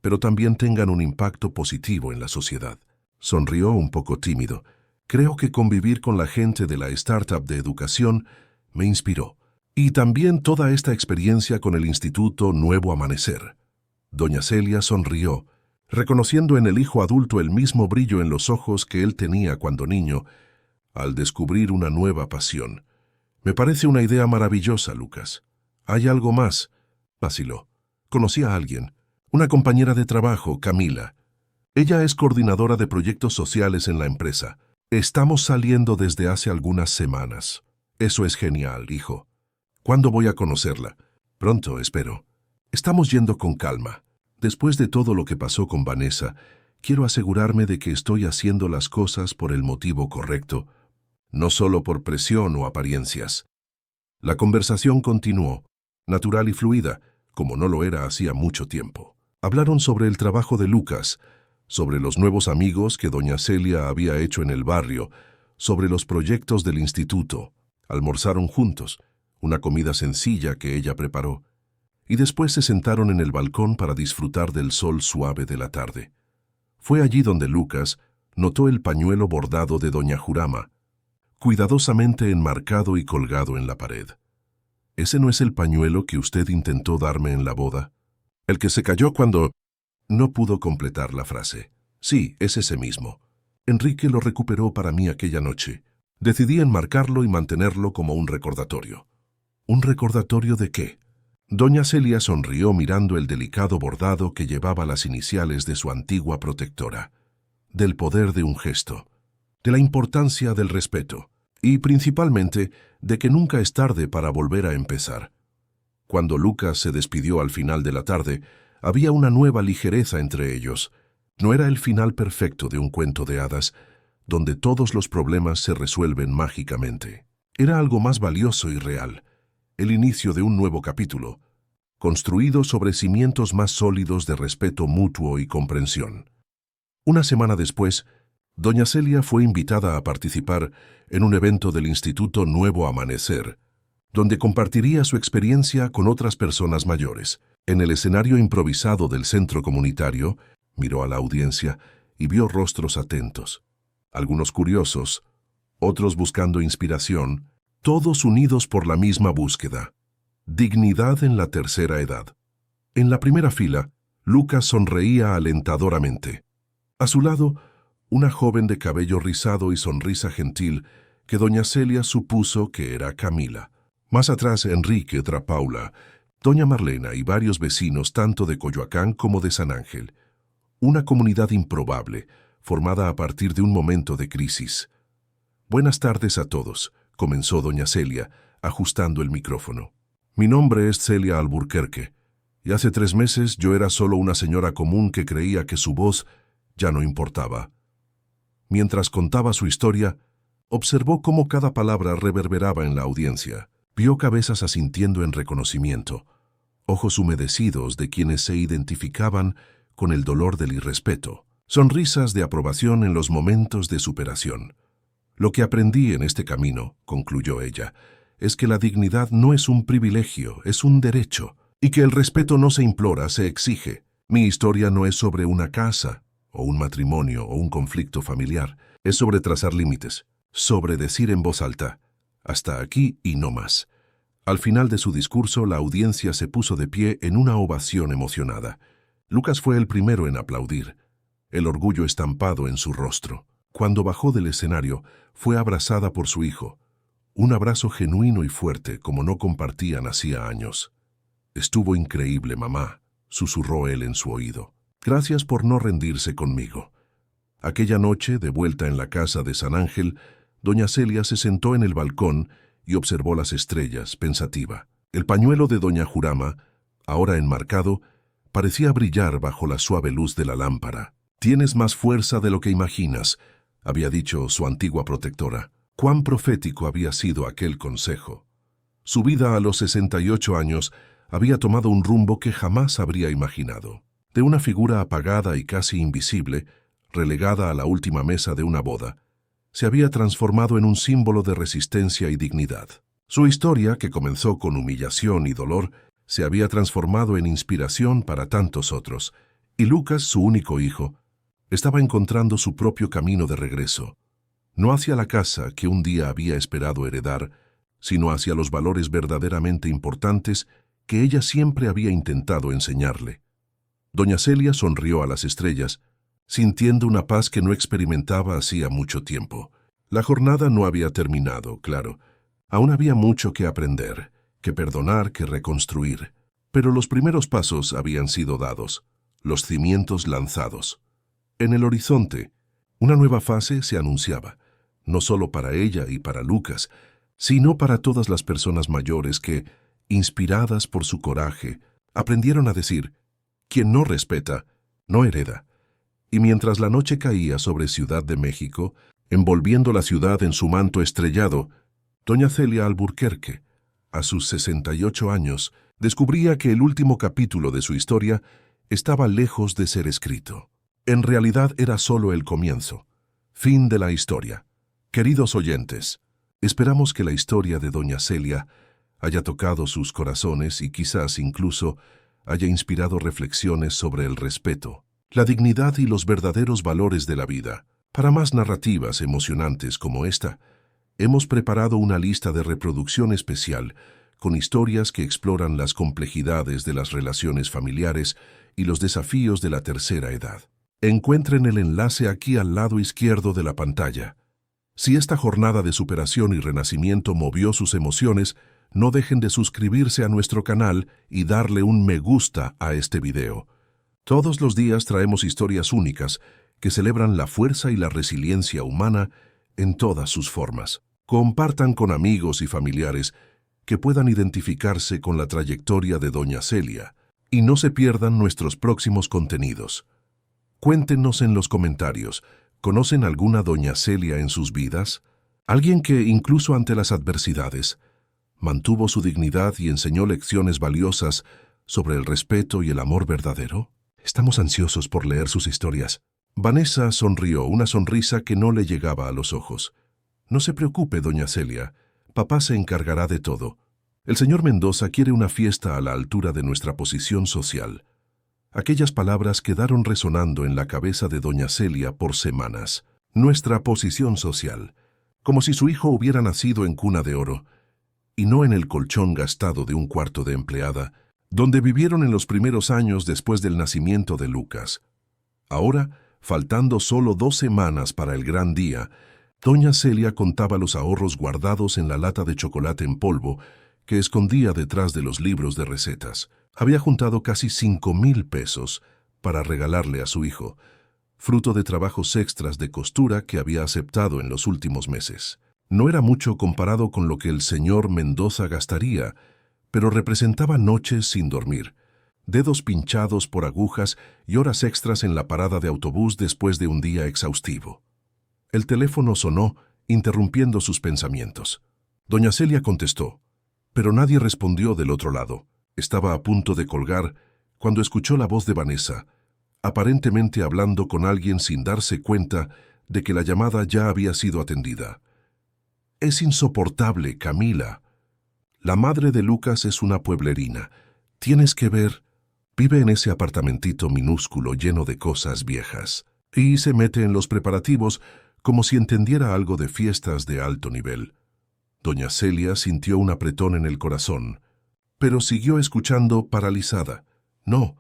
pero también tengan un impacto positivo en la sociedad. Sonrió un poco tímido. Creo que convivir con la gente de la startup de educación me inspiró. Y también toda esta experiencia con el Instituto Nuevo Amanecer. Doña Celia sonrió, reconociendo en el hijo adulto el mismo brillo en los ojos que él tenía cuando niño, al descubrir una nueva pasión. Me parece una idea maravillosa, Lucas. ¿Hay algo más? Vaciló. Conocí a alguien, una compañera de trabajo, Camila. Ella es coordinadora de proyectos sociales en la empresa. Estamos saliendo desde hace algunas semanas. Eso es genial, hijo. ¿Cuándo voy a conocerla? Pronto, espero. Estamos yendo con calma. Después de todo lo que pasó con Vanessa, quiero asegurarme de que estoy haciendo las cosas por el motivo correcto, no solo por presión o apariencias. La conversación continuó, natural y fluida, como no lo era hacía mucho tiempo. Hablaron sobre el trabajo de Lucas, sobre los nuevos amigos que doña Celia había hecho en el barrio, sobre los proyectos del instituto. Almorzaron juntos, una comida sencilla que ella preparó, y después se sentaron en el balcón para disfrutar del sol suave de la tarde. Fue allí donde Lucas notó el pañuelo bordado de doña Jurama, cuidadosamente enmarcado y colgado en la pared. ¿Ese no es el pañuelo que usted intentó darme en la boda? El que se cayó cuando... No pudo completar la frase. Sí, es ese mismo. Enrique lo recuperó para mí aquella noche. Decidí enmarcarlo y mantenerlo como un recordatorio. ¿Un recordatorio de qué? Doña Celia sonrió mirando el delicado bordado que llevaba las iniciales de su antigua protectora. Del poder de un gesto, de la importancia del respeto y principalmente de que nunca es tarde para volver a empezar. Cuando Lucas se despidió al final de la tarde, había una nueva ligereza entre ellos. No era el final perfecto de un cuento de hadas, donde todos los problemas se resuelven mágicamente. Era algo más valioso y real, el inicio de un nuevo capítulo, construido sobre cimientos más sólidos de respeto mutuo y comprensión. Una semana después, doña Celia fue invitada a participar en un evento del Instituto Nuevo Amanecer, donde compartiría su experiencia con otras personas mayores. En el escenario improvisado del centro comunitario, miró a la audiencia y vio rostros atentos. Algunos curiosos, otros buscando inspiración, todos unidos por la misma búsqueda. Dignidad en la tercera edad. En la primera fila, Lucas sonreía alentadoramente. A su lado, una joven de cabello rizado y sonrisa gentil que doña Celia supuso que era Camila. Más atrás, Enrique, otra Paula, doña Marlena y varios vecinos tanto de Coyoacán como de San Ángel. Una comunidad improbable, formada a partir de un momento de crisis. Buenas tardes a todos, comenzó doña Celia, ajustando el micrófono. Mi nombre es Celia Alburquerque, y hace 3 meses yo era solo una señora común que creía que su voz ya no importaba. Mientras contaba su historia, observó cómo cada palabra reverberaba en la audiencia. Vio cabezas asintiendo en reconocimiento, ojos humedecidos de quienes se identificaban con el dolor del irrespeto, sonrisas de aprobación en los momentos de superación. Lo que aprendí en este camino, concluyó ella, es que la dignidad no es un privilegio, es un derecho, y que el respeto no se implora, se exige. Mi historia no es sobre una casa, o un matrimonio, o un conflicto familiar. Es sobre trazar límites, sobre decir en voz alta, hasta aquí y no más. Al final de su discurso, la audiencia se puso de pie en una ovación emocionada. Lucas fue el primero en aplaudir, el orgullo estampado en su rostro. Cuando bajó del escenario, fue abrazada por su hijo. Un abrazo genuino y fuerte como no compartían hacía años. «Estuvo increíble, mamá», susurró él en su oído. «Gracias por no rendirse conmigo». Aquella noche, de vuelta en la casa de San Ángel, doña Celia se sentó en el balcón y observó las estrellas, pensativa. El pañuelo de doña Jurama, ahora enmarcado, parecía brillar bajo la suave luz de la lámpara. «Tienes más fuerza de lo que imaginas», había dicho su antigua protectora. Cuán profético había sido aquel consejo. Su vida a los 68 años había tomado un rumbo que jamás habría imaginado. De una figura apagada y casi invisible, relegada a la última mesa de una boda, se había transformado en un símbolo de resistencia y dignidad. Su historia, que comenzó con humillación y dolor, se había transformado en inspiración para tantos otros, y Lucas, su único hijo, estaba encontrando su propio camino de regreso, no hacia la casa que un día había esperado heredar, sino hacia los valores verdaderamente importantes que ella siempre había intentado enseñarle. Doña Celia sonrió a las estrellas, sintiendo una paz que no experimentaba hacía mucho tiempo. La jornada no había terminado, claro. Aún había mucho que aprender, que perdonar, que reconstruir. Pero los primeros pasos habían sido dados, los cimientos lanzados. En el horizonte, una nueva fase se anunciaba, no solo para ella y para Lucas, sino para todas las personas mayores que, inspiradas por su coraje, aprendieron a decir, quien no respeta, no hereda. Y mientras la noche caía sobre Ciudad de México, envolviendo la ciudad en su manto estrellado, doña Celia Alburquerque, a sus 68 años, descubría que el último capítulo de su historia estaba lejos de ser escrito. En realidad era solo el comienzo. Fin de la historia. Queridos oyentes, esperamos que la historia de doña Celia haya tocado sus corazones y quizás incluso haya inspirado reflexiones sobre el respeto, la dignidad y los verdaderos valores de la vida. Para más narrativas emocionantes como esta, hemos preparado una lista de reproducción especial con historias que exploran las complejidades de las relaciones familiares y los desafíos de la tercera edad. Encuentren el enlace aquí al lado izquierdo de la pantalla. Si esta jornada de superación y renacimiento movió sus emociones, no dejen de suscribirse a nuestro canal y darle un me gusta a este video. Todos los días traemos historias únicas que celebran la fuerza y la resiliencia humana en todas sus formas. Compartan con amigos y familiares que puedan identificarse con la trayectoria de doña Celia y no se pierdan nuestros próximos contenidos. Cuéntenos en los comentarios, ¿conocen alguna doña Celia en sus vidas? ¿Alguien que, incluso ante las adversidades, mantuvo su dignidad y enseñó lecciones valiosas sobre el respeto y el amor verdadero? Estamos ansiosos por leer sus historias. Vanessa sonrió, una sonrisa que no le llegaba a los ojos. No se preocupe, doña Celia. Papá se encargará de todo. El señor Mendoza quiere una fiesta a la altura de nuestra posición social. Aquellas palabras quedaron resonando en la cabeza de doña Celia por semanas. Nuestra posición social. Como si su hijo hubiera nacido en cuna de oro, y no en el colchón gastado de un cuarto de empleada, donde vivieron en los primeros años después del nacimiento de Lucas. Ahora, faltando solo 2 semanas para el gran día, doña Celia contaba los ahorros guardados en la lata de chocolate en polvo que escondía detrás de los libros de recetas. Había juntado casi 5,000 pesos para regalarle a su hijo, fruto de trabajos extras de costura que había aceptado en los últimos meses. No era mucho comparado con lo que el señor Mendoza gastaría, pero representaba noches sin dormir, dedos pinchados por agujas y horas extras en la parada de autobús después de un día exhaustivo. El teléfono sonó, interrumpiendo sus pensamientos. Doña Celia contestó, pero nadie respondió del otro lado. Estaba a punto de colgar cuando escuchó la voz de Vanessa, aparentemente hablando con alguien sin darse cuenta de que la llamada ya había sido atendida. «Es insoportable, Camila», La madre de Lucas es una pueblerina. Tienes que ver. Vive en ese apartamentito minúsculo lleno de cosas viejas. Y se mete en los preparativos como si entendiera algo de fiestas de alto nivel. Doña Celia sintió un apretón en el corazón, pero siguió escuchando paralizada. No,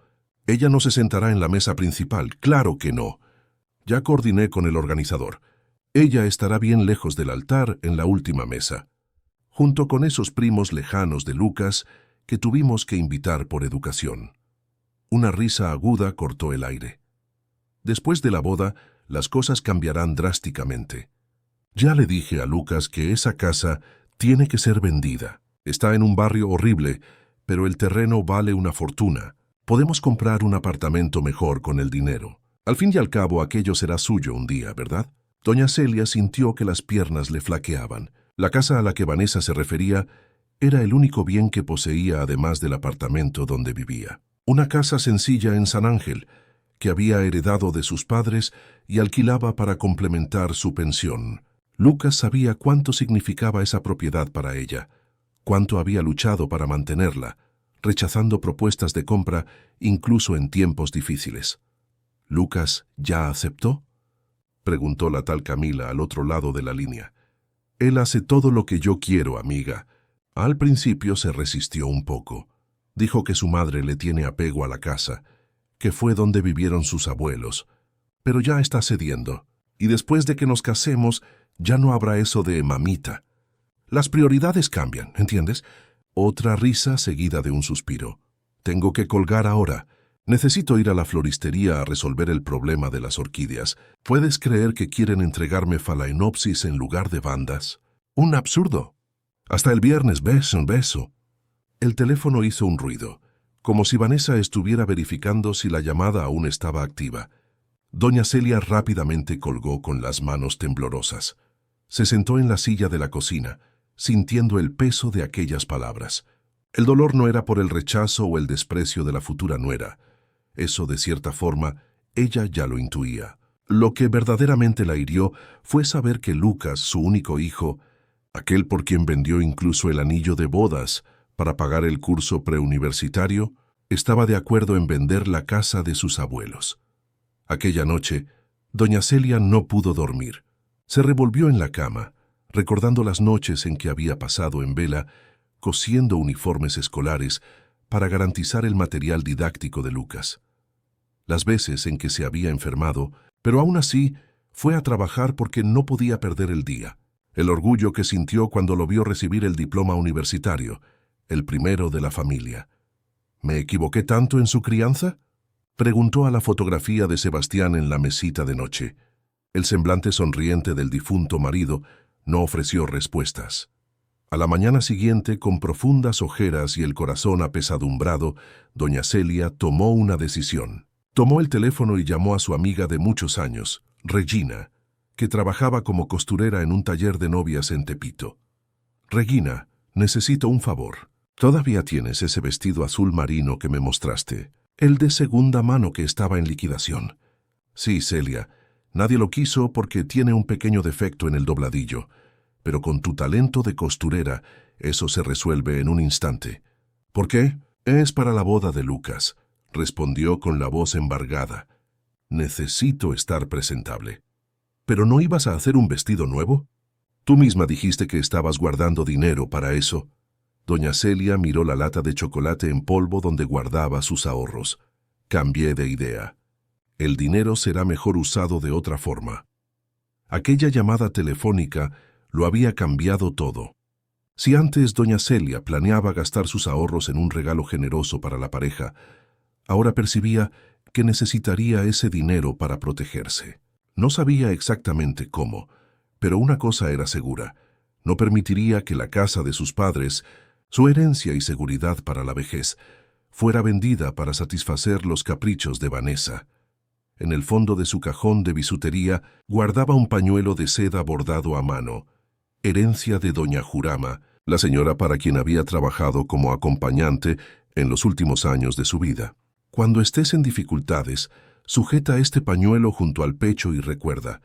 ella no se sentará en la mesa principal, claro que no. Ya coordiné con el organizador. Ella estará bien lejos del altar en la última mesa, junto con esos primos lejanos de Lucas que tuvimos que invitar por educación. Una risa aguda cortó el aire. Después de la boda, las cosas cambiarán drásticamente. Ya le dije a Lucas que esa casa tiene que ser vendida. Está en un barrio horrible, pero el terreno vale una fortuna. Podemos comprar un apartamento mejor con el dinero. Al fin y al cabo, aquello será suyo un día, ¿verdad? Doña Celia sintió que las piernas le flaqueaban. La casa a la que Vanessa se refería era el único bien que poseía además del apartamento donde vivía. Una casa sencilla en San Ángel, que había heredado de sus padres y alquilaba para complementar su pensión. Lucas sabía cuánto significaba esa propiedad para ella, cuánto había luchado para mantenerla, rechazando propuestas de compra incluso en tiempos difíciles. ¿Lucas ya aceptó?, preguntó la tal Camila al otro lado de la línea. Él hace todo lo que yo quiero, amiga. Al principio se resistió un poco. Dijo que su madre le tiene apego a la casa, que fue donde vivieron sus abuelos, pero ya está cediendo. Y después de que nos casemos, ya no habrá eso de mamita. Las prioridades cambian, ¿entiendes? Otra risa seguida de un suspiro. Tengo que colgar ahora. Necesito ir a la floristería a resolver el problema de las orquídeas. ¿Puedes creer que quieren entregarme phalaenopsis en lugar de bandas? Un absurdo. Hasta el viernes, beso. El teléfono hizo un ruido, como si Vanessa estuviera verificando si la llamada aún estaba activa. Doña Celia rápidamente colgó con las manos temblorosas. Se sentó en la silla de la cocina, sintiendo el peso de aquellas palabras. El dolor no era por el rechazo o el desprecio de la futura nuera. Eso, de cierta forma, ella ya lo intuía. Lo que verdaderamente la hirió fue saber que Lucas, su único hijo, aquel por quien vendió incluso el anillo de bodas para pagar el curso preuniversitario, estaba de acuerdo en vender la casa de sus abuelos. Aquella noche, doña Celia no pudo dormir. Se revolvió en la cama, recordando las noches en que había pasado en vela, cosiendo uniformes escolares para garantizar el material didáctico de Lucas. Las veces en que se había enfermado, pero aún así fue a trabajar porque no podía perder el día. El orgullo que sintió cuando lo vio recibir el diploma universitario, el primero de la familia. ¿Me equivoqué tanto en su crianza?, preguntó a la fotografía de Sebastián en la mesita de noche. El semblante sonriente del difunto marido no ofreció respuestas. A la mañana siguiente, con profundas ojeras y el corazón apesadumbrado, doña Celia tomó una decisión. Tomó el teléfono y llamó a su amiga de muchos años, Regina, que trabajaba como costurera en un taller de novias en Tepito. Regina, necesito un favor. ¿Todavía tienes ese vestido azul marino que me mostraste? El de segunda mano que estaba en liquidación. Sí, Celia. Nadie lo quiso porque tiene un pequeño defecto en el dobladillo. Pero con tu talento de costurera, eso se resuelve en un instante. ¿Por qué? Es para la boda de Lucas, respondió con la voz embargada. Necesito estar presentable. ¿Pero no ibas a hacer un vestido nuevo? Tú misma dijiste que estabas guardando dinero para eso. Doña Celia miró la lata de chocolate en polvo donde guardaba sus ahorros. Cambié de idea. El dinero será mejor usado de otra forma. Aquella llamada telefónica lo había cambiado todo. Si antes doña Celia planeaba gastar sus ahorros en un regalo generoso para la pareja, ahora percibía que necesitaría ese dinero para protegerse. No sabía exactamente cómo, pero una cosa era segura: no permitiría que la casa de sus padres, su herencia y seguridad para la vejez, fuera vendida para satisfacer los caprichos de Vanessa. En el fondo de su cajón de bisutería guardaba un pañuelo de seda bordado a mano, herencia de doña Jurama, la señora para quien había trabajado como acompañante en los últimos años de su vida. Cuando estés en dificultades, sujeta este pañuelo junto al pecho y recuerda: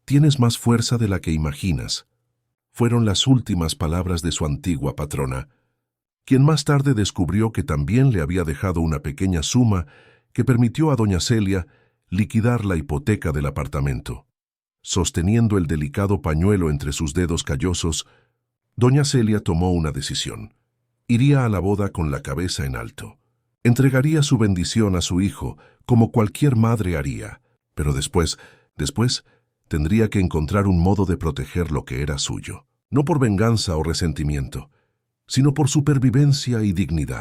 tienes más fuerza de la que imaginas. Fueron las últimas palabras de su antigua patrona. quien más tarde descubrió que también le había dejado una pequeña suma que permitió a doña Celia liquidar la hipoteca del apartamento. Sosteniendo el delicado pañuelo entre sus dedos callosos, doña Celia tomó una decisión. Iría a la boda con la cabeza en alto. Entregaría su bendición a su hijo, como cualquier madre haría, pero después, tendría que encontrar un modo de proteger lo que era suyo, no por venganza o resentimiento, sino por supervivencia y dignidad.